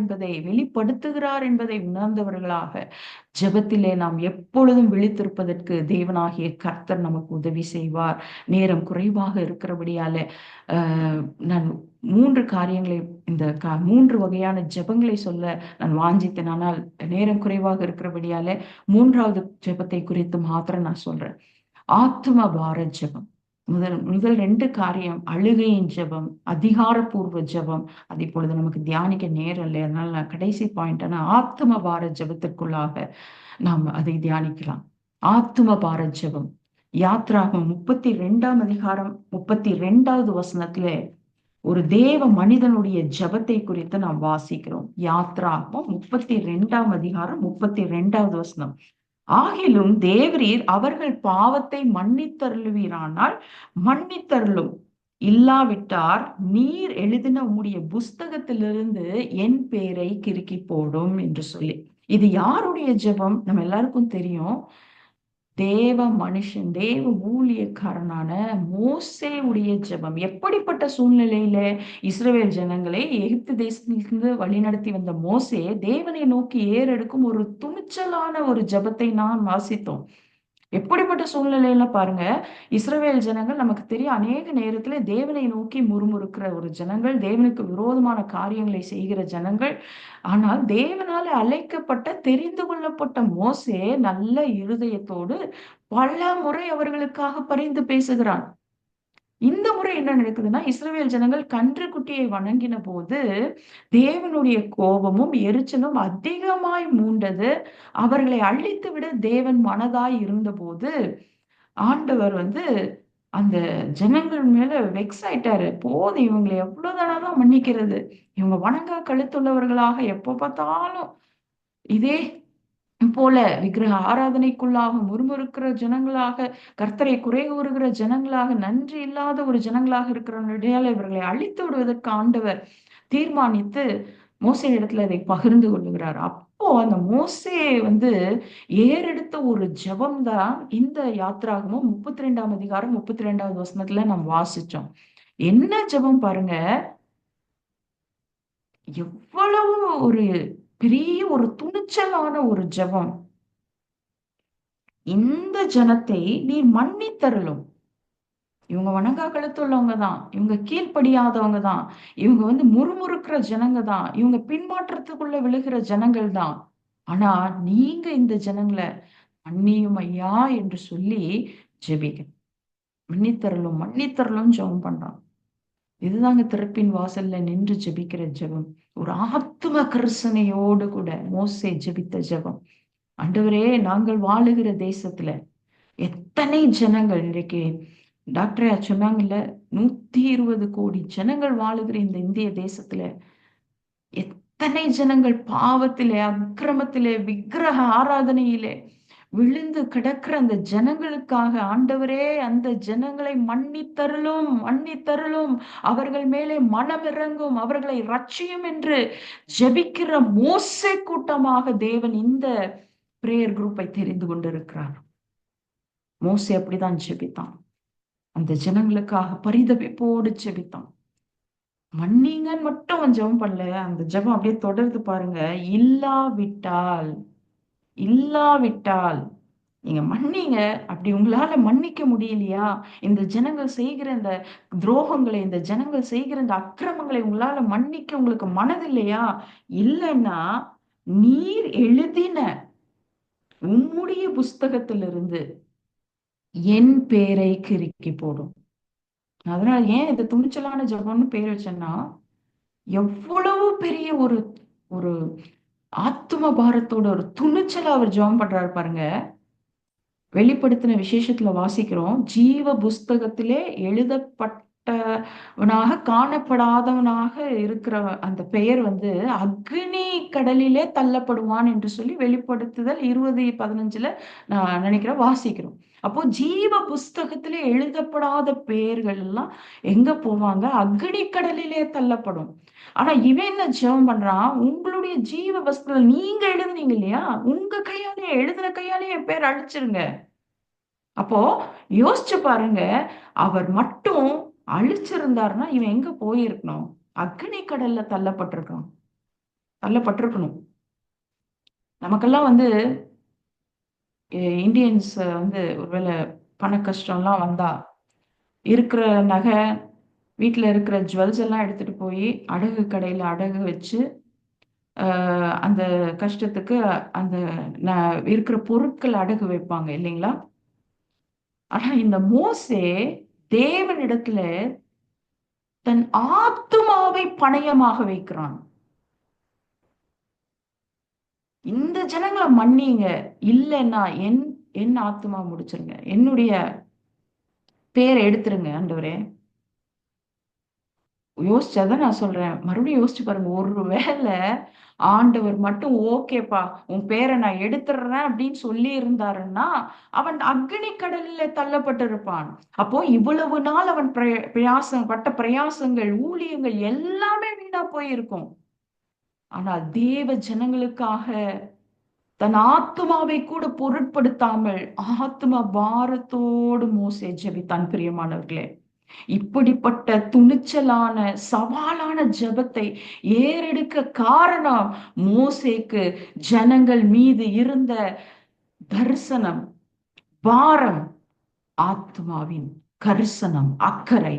என்பதை உணர்ந்தவர்களாக ஜெபத்திலே நாம் எப்பொழுதும் விழித்திருப்பதற்கு தேவனாகிய கர்த்தர் நமக்கு உதவி செய்வார். நேரம் குறைவாக இருக்கிறபடியால நான் 3 காரியங்களை, இந்த 3 வகையான ஜெபங்களை சொல்ல நான் வாஞ்சித்தேன். ஆனால் நேரம் குறைவாக இருக்கிறபடியால 3வது ஜெபத்தை குறித்து மாத்திரம் நான் சொல்றேன். ஆத்தும பார ஜெபம். முதல் 2 காரியம் அழுகையின் ஜெபம், அதிகாரப்பூர்வ ஜெபம். அது இப்பொழுது நமக்கு தியானிக்க நேரம் இல்லை, அதனால நான் கடைசி பாயிண்டான ஆத்தும பார ஜெபத்திற்குள்ளாக நாம் அதை தியானிக்கலாம். ஆத்தும பார ஜெபம் யாத்ராகமம் 32ஆம் அதிகாரம் 32வது வசனத்திலே ஒரு தேவ மனிதனுடைய ஜெபத்தை குறித்து நாம் வாசிக்கிறோம். யாத்ராகமம் 32ஆம் அதிகாரம் 32வது வசனம். ஆகிலும் தேவரீர் அவர்கள் பாவத்தை மன்னித்தருளுவீரானால் மன்னித்தருளும், இல்லாவிட்டார் நீர் எழுதின உம்முடைய புஸ்தகத்திலிருந்து என் பேரை கிறுக்கி போடும் என்று சொல்லி. இது யாருடைய ஜெபம்? நம்ம எல்லாருக்கும் தெரியும். தேவ மனுஷன், தேவ ஊழியக்காரனான மோசேயுடைய ஜெபம். எப்படிப்பட்ட சூழ்நிலையில இஸ்ரவேல் ஜனங்களை எகிப்து தேசத்திலிருந்து வழிநடத்தி வந்த மோசே தேவனை நோக்கி ஏறெடுக்கும் ஒரு துணிச்சலான ஒரு ஜெபத்தை நாம் வாசித்தோம். எப்படிப்பட்ட சூழ்நிலையில பாருங்க, இஸ்ரவேல் ஜனங்கள் நமக்கு தெரியும், அநேக நேரத்துல தேவனை நோக்கி முறுமுறுக்கிற ஒரு ஜனங்கள், தேவனுக்கு விரோதமான காரியங்களை செய்கிற ஜனங்கள். ஆனால் தேவனால அழைக்கப்பட்ட தெரிந்து கொள்ளப்பட்ட மோசே நல்ல இருதயத்தோடு பல முறை அவர்களுக்காக பரிந்து பேசுகிறான். இந்த முறை என்ன நடக்குதுன்னா, இஸ்ரவேல் ஜனங்கள் கன்று குட்டியை வணங்கின போது தேவனுடைய கோபமும் எரிச்சலும் அதிகமாய் மூண்டது. அவர்களை அழித்து விட தேவன் மனதாய் இருந்தபோது ஆண்டவர் அந்த ஜனங்கள் மேல வெக்ஸ் ஆயிட்டாரு. போதும், இவங்களை எவ்வளவுதானதான் மன்னிக்கிறது, இவங்க வணங்கா கழுத்துள்ளவர்களாக எப்ப பார்த்தாலும் இதே போல விக்கிரக ஆராதனைக்குள்ளாக முறுமுறுக்கிற ஜனங்களாக, கர்த்தரை குறை கூறுகிற ஜனங்களாக, நன்றி இல்லாத ஒரு ஜனங்களாக இருக்கிறவர்களுடைய இவர்களை அழித்து விடுவதற்கு ஆண்டவர் தீர்மானித்து மோசே இடத்துல அதை பகிர்ந்து கொள்ளுகிறார். அப்போ அந்த மோசே ஏறெடுத்த ஒரு ஜெபம் தான் இந்த யாத்ராகமும் 32ஆம் அதிகாரம் 32வது வசனத்துல நாம் வாசிச்சோம். என்ன ஜெபம் பாருங்க, எவ்வளவு ஒரு பெரிய ஒரு துணிச்சலான ஒரு ஜெபம். இந்த ஜனத்தை நீர் மன்னித்தருளும். இவங்க வணங்கா கழுத்துள்ளவங்க தான், இவங்க கீழ்ப்படியாதவங்க தான், இவங்க முறுமுறுக்கிற ஜனங்க தான், இவங்க பின்மாற்றத்துக்குள்ள விழுகிற ஜனங்கள் தான். ஆனா நீங்க இந்த ஜனங்களை மன்னியும் ஐயா என்று சொல்லி ஜெபிக்க, மன்னித்தருளும் மன்னித்தருளும் ஜெபம் பண்றான். இதுதாங்க திறப்பின் வாசல்ல நின்று ஜெபிக்கிற ஜெபம். ஒரு ஆத்தும கரிசனையோடு கூட மோசே ஜெபித்த ஜெபம். ஆண்டவரே, நாங்கள் வாழுகிற தேசத்துல எத்தனை ஜனங்கள் இன்றைக்கு டாக்டரா சொன்னாங்கல்ல, 120 கோடி ஜனங்கள் வாழுகிற இந்த இந்திய தேசத்துல எத்தனை ஜனங்கள் பாவத்திலே, அக்கிரமத்திலே, விக்கிரக ஆராதனையிலே விழுந்து கிடக்கிற அந்த ஜனங்களுக்காக ஆண்டவரே, அந்த ஜனங்களை மன்னித்தருளும் மன்னித்தருளும், அவர்கள் மேலே மனமிறங்கும், அவர்களை ரட்சியும் என்று ஜெபிக்கிற மோசே கூட்டமாக தேவன் இந்த பிரேயர் குரூப்பை தெரிந்து கொண்டிருக்கிறார். மோசே அப்படிதான் ஜெபித்தான். அந்த ஜனங்களுக்காக பரிதபிப்போடு ஜெபித்தான். மன்னிங்கன்னு மட்டும் அவன் ஜெபம் பண்ணல, அந்த ஜெபம் அப்படியே தொடர்ந்து பாருங்க. இல்லாவிட்டால் இல்லாவிட்டால் நீங்க மன்னிங்க. அப்படி உங்களால மன்னிக்க முடியலையா, இந்த ஜனங்கள் செய்கிற இந்த துரோகங்களை, இந்த ஜனங்கள் செய்கிற இந்த அக்கிரமங்களை உங்களால மன்னிக்க உங்களுக்கு மனதில்லையா, இல்லைன்னா நீர் எழுதின உம்முடைய புஸ்தகத்திலிருந்து என் பேரை கிறுக்கி போடும். அதனால ஏன் இது துணிச்சலான ஜெபம்னு பேர் வச்சேன்னா, எவ்வளவு பெரிய ஒரு ஒரு ஆத்தும பாரத்தோட ஒரு துணிச்சலா அவர் ஜெபம் பண்றாரு பாருங்க. வெளிப்படுத்தின விசேஷத்துல வாசிக்கிறோம், ஜீவ புஸ்தகத்திலே எழுதப்பட்டவனாக காணப்படாதவனாக இருக்கிற அந்த பெயர் அக்னி கடலிலே தள்ளப்படுவான் என்று சொல்லி வெளிப்படுத்துதல் 20:15 நான் நினைக்கிறேன் வாசிக்கிறோம். அப்போ ஜீவ புஸ்தகத்திலே எழுதப்படாத பெயர்கள் எல்லாம் எங்க போவாங்க? அக்னி கடலிலே தள்ளப்படும். ஆனா இவன் என்ன ஜெபம் பண்றான்? உங்களுடைய ஜீவ புஸ்தகம் நீங்க எழுதுனீங்க இல்லையா, உங்க கையாலே எழுதுன கையாலே என் பேர் அழிச்சிருங்க. அப்போ யோசிச்சு பாருங்க, அவர் மட்டும் அழிச்சிருந்தாருன்னா இவன் எங்க போயிருக்கணும்? அக்னி கடல்ல தள்ளப்பட்டிருக்கணும். நமக்கெல்லாம் இந்தியன்ஸ் ஒருவேளை பண கஷ்டம்லாம் வந்தா இருக்கிற நகை, வீட்டுல இருக்கிற ஜுவல்ஸ் எல்லாம் எடுத்துட்டு போய் அடகு கடையில அடகு வச்சு அந்த கஷ்டத்துக்கு அந்த இருக்கிற பொருட்கள் அடகு வைப்பாங்க இல்லைங்களா? ஆனா இந்த மோசே தேவனிடத்துல தன் ஆத்துமாவை பணயமாக வைக்கிறான். இந்த ஜனங்களை மன்னிங்க, இல்லைன்னா என் ஆத்துமா முடிச்சிருங்க, என்னுடைய பேரை எடுத்துருங்க ஆண்டவரே. யோசிச்சாதான் நான் சொல்றேன். மறுபடியும் யோசிச்சு பாருங்க. ஒருவேளை ஆண்டவர் மட்டும் ஓகேப்பா உன் பேரை நான் எடுத்துடுறேன் அப்படின்னு சொல்லி இருந்தாருன்னா அவன் அக்னி கடலில தள்ளப்பட்டிருப்பான். அப்போ இவ்வளவு நாள் அவன் பிரயாசம் பட்ட பிரயாசங்கள், ஊழியங்கள் எல்லாமே வீணா போயிருக்கும். ஆனால் தேவ ஜனங்களுக்காக தன் ஆத்துமாவை கூட பொருட்படுத்தாமல் ஆத்தும பாரத்தோடு மோசே ஜெபித்தான். பிரியமானவர்களே, இப்படிப்பட்ட துணிச்சலான சவாலான ஜெபத்தை ஏறெடுக்க காரணம் மோசேக்கு ஜனங்கள் மீது இருந்த தரிசனம், பாரம், ஆத்மாவின் கரிசனம், அக்கறை.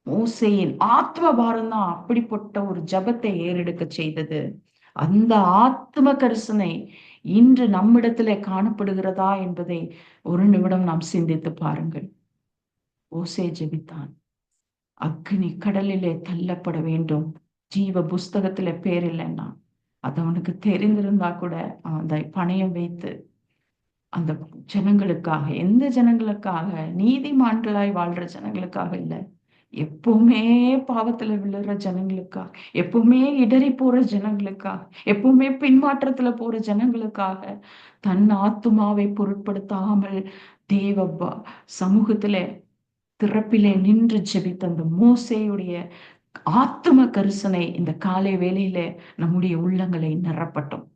மோசேயின் ஆத்ம பாரம் தான் அப்படிப்பட்ட ஒரு ஜெபத்தை ஏறெடுக்க செய்தது. அந்த ஆத்ம கரிசனை இன்று நம்மிடத்திலே காணப்படுகிறதா என்பதை ஒரு நிமிடம் நாம் சிந்தித்து பாருங்கள். மோசே ஜெபித்தான், அக்னி கடலிலே தள்ளப்பட வேண்டும். ஜீவ புஸ்தகத்துல பேர் இல்லைன்னா அது அவனுக்கு தெரிந்திருந்தா கூட அந்த பணயம் வைத்து அந்த ஜனங்களுக்காக, எந்த ஜனங்களுக்காக? நீதிமான்களாய் வாழ்ற ஜனங்களுக்காக இல்ல, எப்பவுமே பாவத்துல விழுற ஜனங்களுக்காக, எப்பவுமே இடறி போற ஜனங்களுக்காக, எப்பவுமே பின்மாற்றத்துல போற ஜனங்களுக்காக தன் ஆத்துமாவை பொருட்படுத்தாமல் தேவ சமூகத்திலே திறப்பிலே நின்று ஜெபித்த அந்த மோசேயுடைய ஆத்தும கரிசனை இந்த காலை வேளையில நம்முடைய உள்ளங்களை நிரப்பட்டும்.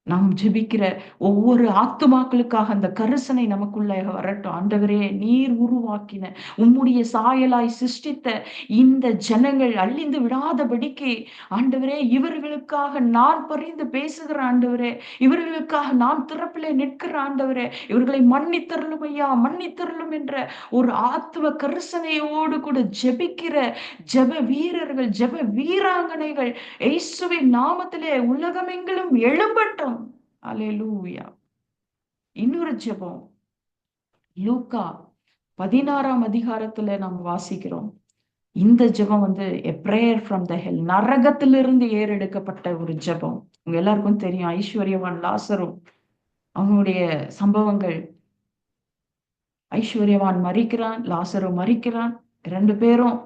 நாம் ஜெபிக்கிற ஒவ்வொரு ஆத்துமாக்களுக்காக அந்த கரிசனை நமக்குள்ள வரட்டும். ஆண்டவரே, நீர் உருவாக்கின உம்முடைய சாயலாய் சிருஷ்டித்த இந்த ஜனங்கள் அழிந்து விடாதபடிக்கு ஆண்டவரே, இவர்களுக்காக நான் பரிந்து பேசுகிற ஆண்டவரே, இவர்களுக்காக நான் திறப்பிலே நிற்கிற ஆண்டவரே, இவர்களை மன்னித்தருளும் ஐயா, மன்னித்தருளும் என்ற ஒரு ஆத்தும கரிசனையோடு கூட ஜெபிக்கிற ஜெப வீரர்கள், ஜெப வீராங்கனைகள் இயேசுவின் நாமத்திலே உலகமெங்கிலும் எழும்பட்டும். அல்லேலூயா. இன்னொரு ஜெபம் லூக்கா 16ஆம் அதிகாரத்துல நாம் வாசிக்கிறோம். இந்த ஜெபம் a prayer from the hell, நரகத்திலிருந்து ஏறெடுக்கப்பட்ட ஒரு ஜெபம். உங்க எல்லாருக்கும் தெரியும், ஐஸ்வர்யவான் லாசரு அவனுடைய சம்பவங்கள். ஐஸ்வர்யவான் மரிக்கிறான், லாசரு மரிக்கிறான், 2 பேரும்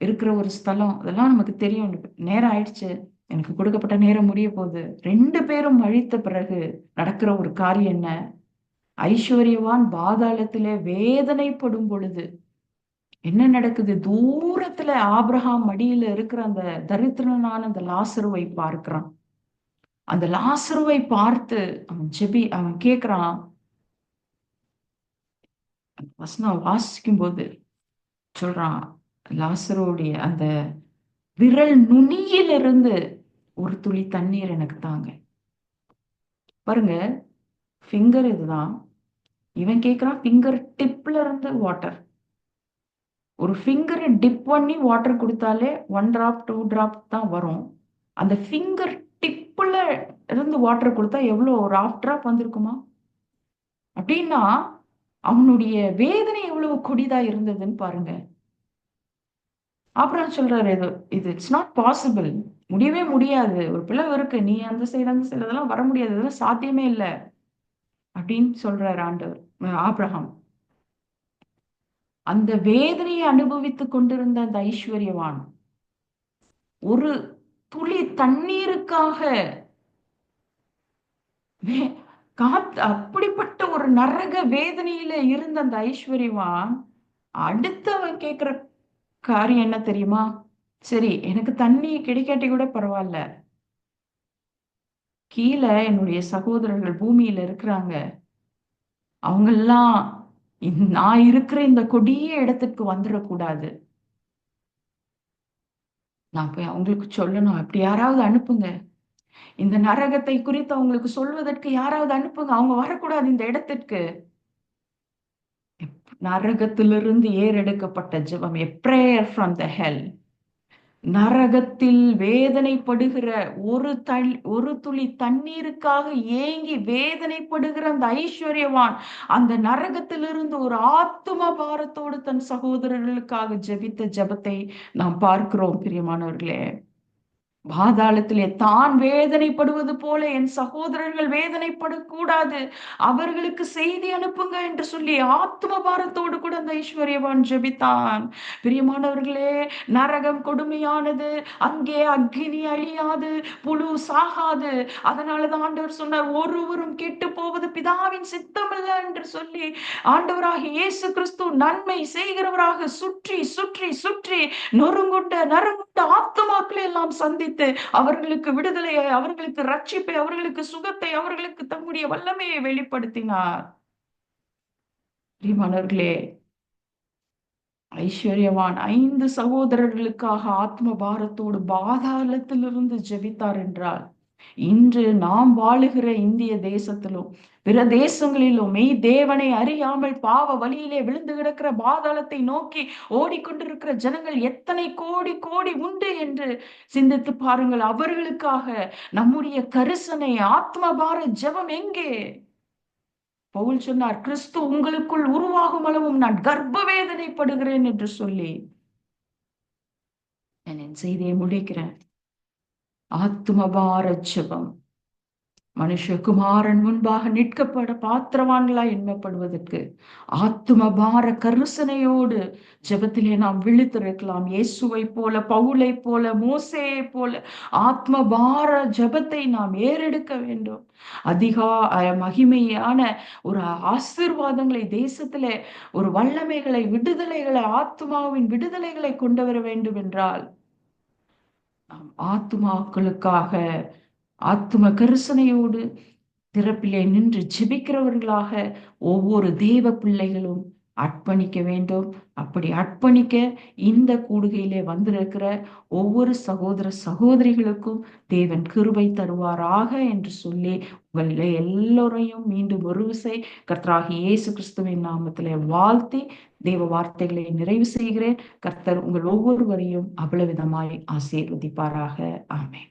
இருக்கிற ஒரு ஸ்தலம், அதெல்லாம் நமக்கு தெரியும். நேரம் ஆயிடுச்சு, எனக்கு கொடுக்கப்பட்ட நேரம் முடிய போகுது. 2 பேரும் அழித்த பிறகு நடக்கிற ஒரு காரியம் என்ன? ஐஸ்வர்யவான் பாதாளத்திலே வேதனைப்படும் பொழுது என்ன நடக்குது? தூரத்துல ஆபிரகாம் மடியில இருக்கிற அந்த தரித்திரனான அந்த லாசருவை பார்க்கிறான். அந்த லாசருவை பார்த்து அவன் கேக்குறான். வசனம் வாசிக்கும் போது சொல்றான், லாசருடைய அந்த விரல் நுனியிலிருந்து ஒரு துளி தண்ணீர் எனக்கு தாங்க. பாருங்க, ஃபிங்கர் இதுதான். இவன் கேக்குறான் ஃபிங்கர் டிப்ல இருந்து வாட்டர். ஒரு ஃபிங்கரை டிப் பண்ணி வாட்டர் கொடுத்தாலே 1 drop 2 drop தான் வரும். அந்த ஃபிங்கர் டிப்ல இருந்து வாட்டர் கொடுத்தா எவ்வளவு, ஒரு 1/2 drop வந்திருக்குமா? அப்படின்னா அவனுடைய வேதனை எவ்வளவு கொடிதா இருந்ததுன்னு பாருங்க. அப்புறம் சொல்றாரு, இது இட்ஸ் நாட் பாசிபிள், முடியவே முடியாது, ஒரு பிளவு இருக்கு, நீ அந்த சைடு அதெல்லாம் வர முடியாது, இதெல்லாம் சாத்தியமே இல்லை அப்படின்னு சொல்றாரு ஆண்டவர். ஆபிரகாம் அந்த வேதனையை அனுபவித்துக் கொண்டிருந்த அந்த ஐஸ்வர்யவான் ஒரு துளி தண்ணீருக்காக அப்படிப்பட்ட ஒரு நரக வேதனையில இருந்த அந்த ஐஸ்வர்யவான் அடுத்தவன் கேக்குற காரியம் என்ன தெரியுமா? சரி, எனக்கு தண்ணி கிடைக்காட்டி கூட பரவாயில்ல, கீழே என்னுடைய சகோதரர்கள் பூமியில இருக்கிறாங்க, அவங்கெல்லாம் நான் இருக்கிற இந்த கொடிய இடத்துக்கு வந்துடக்கூடாது, நான் போய் அவங்களுக்கு சொல்லணும், அப்படி யாராவது அனுப்புங்க, இந்த நரகத்தை குறித்து அவங்களுக்கு சொல்வதற்கு யாராவது அனுப்புங்க, அவங்க வரக்கூடாது இந்த இடத்திற்கு. நரகத்திலிருந்து ஏறெடுக்கப்பட்ட ஜெபம், a prayer from the hell. நரகத்தில் வேதனைப்படுகிற ஒரு துளி தண்ணீருக்காக ஏங்கி வேதனைப்படுகிற அந்த ஐஸ்வர்யவான் அந்த நரகத்திலிருந்து ஒரு ஆத்தும பாரத்தோடு தன் சகோதரர்களுக்காக ஜெபித்த ஜெபத்தை நாம் பார்க்கிறோம். பிரியமானவர்களே, பாதாளத்திலே தான் வேதனைப்படுவது போல என் சகோதரர்கள் வேதனைப்படக்கூடாது, அவர்களுக்கு செய்தி அனுப்புங்க என்று சொல்லி ஆத்ம பாரத்தோடு கூட அந்த ஐஸ்வர்யவான் ஜெபித்தான். பிரியமானவர்களே, நரகம் கொடுமையானது, அங்கே அக்கினி அழியாது, புழு சாகாது. அதனாலதான் ஆண்டவர் சொன்னார், ஒருவரும் கெட்டு போவது பிதாவின் சித்தமல்ல என்று சொல்லி ஆண்டவராகிய இயேசு கிறிஸ்து நன்மை செய்கிறவராக சுற்றி சுற்றி சுற்றி நொறுங்குண்ட ஆத்துமாக்களை எல்லாம் சந்தித்து அவர்களுக்கு விடுதலையை, அவர்களுக்கு ரட்சிப்பை, அவர்களுக்கு சுகத்தை, அவர்களுக்கு தம்முடைய வல்லமையை வெளிப்படுத்தினார். பிரியமானவர்களே, ஐஸ்வர்யவான் 5 சகோதரர்களுக்காக ஆத்ம பாரத்தோடு பாதாளத்திலிருந்து ஜெபித்தார் என்றால், இன்று நாம் வாழுகிற இந்திய தேசத்திலும் பிற தேசங்களிலும் மெய் தேவனை அறியாமல் பாவ வழியிலே விழுந்து கிடக்கிற பாதாளத்தை நோக்கி ஓடிக்கொண்டிருக்கிற ஜனங்கள் எத்தனை கோடி கோடி உண்டு என்று சிந்தித்து பாருங்கள். அவர்களுக்காக நம்முடைய கரிசனை, ஆத்ம பார ஜெபம் எங்கே? பவுல் சொன்னார், கிறிஸ்து உங்களுக்குள் உருவாகும் அளவும் நான் கர்ப்ப வேதனைப்படுகிறேன் என்று சொல்லி. நான் என் செய்தியை முடிக்கிறேன். ஆத்ம பார ஜெபம் மனுஷகுமாரன் முன்பாக நிற்கப்பட பாத்திரவான்களாய் எண்ணப்படுவதற்கு ஆத்தும பார கருசனையோடு ஜெபத்திலே நாம் விழித்திருக்கலாம். இயேசுவை போல, பவுலை போல, மோசேயை போல ஆத்ம பார ஜெபத்தை நாம் ஏறெடுக்க வேண்டும். மகிமையான ஒரு ஆசீர்வாதங்களை தேசத்திலே, ஒரு வல்லமைகளை, விடுதலைகளை, ஆத்மாவின் விடுதலைகளை கொண்டு வர வேண்டும் என்றால் நாம் ஆத்மாக்களுக்காக ஆத்தும கரிசனையோடு திறப்பிலே நின்று ஜெபிக்கிறவர்களாக ஒவ்வொரு தேவ பிள்ளைகளும் அர்ப்பணிக்க வேண்டும். அப்படி அர்ப்பணிக்க இந்த கூடுகையிலே வந்திருக்கிற ஒவ்வொரு சகோதர சகோதரிகளுக்கும் தேவன் கிருபை தருவாராக என்று சொல்லி உங்களிலே எல்லோரையும் மீண்டும் ஒரு விசை கர்த்தராகிய இயேசு கிறிஸ்துவின் நாமத்திலே வாழ்த்தி தேவ வார்த்தைகளை நிறைவு செய்கிறேன். கர்த்தர் உங்கள் ஒவ்வொருவரையும் அவ்வளவு விதமாய் ஆசீர்வதிப்பாராக. ஆமென்.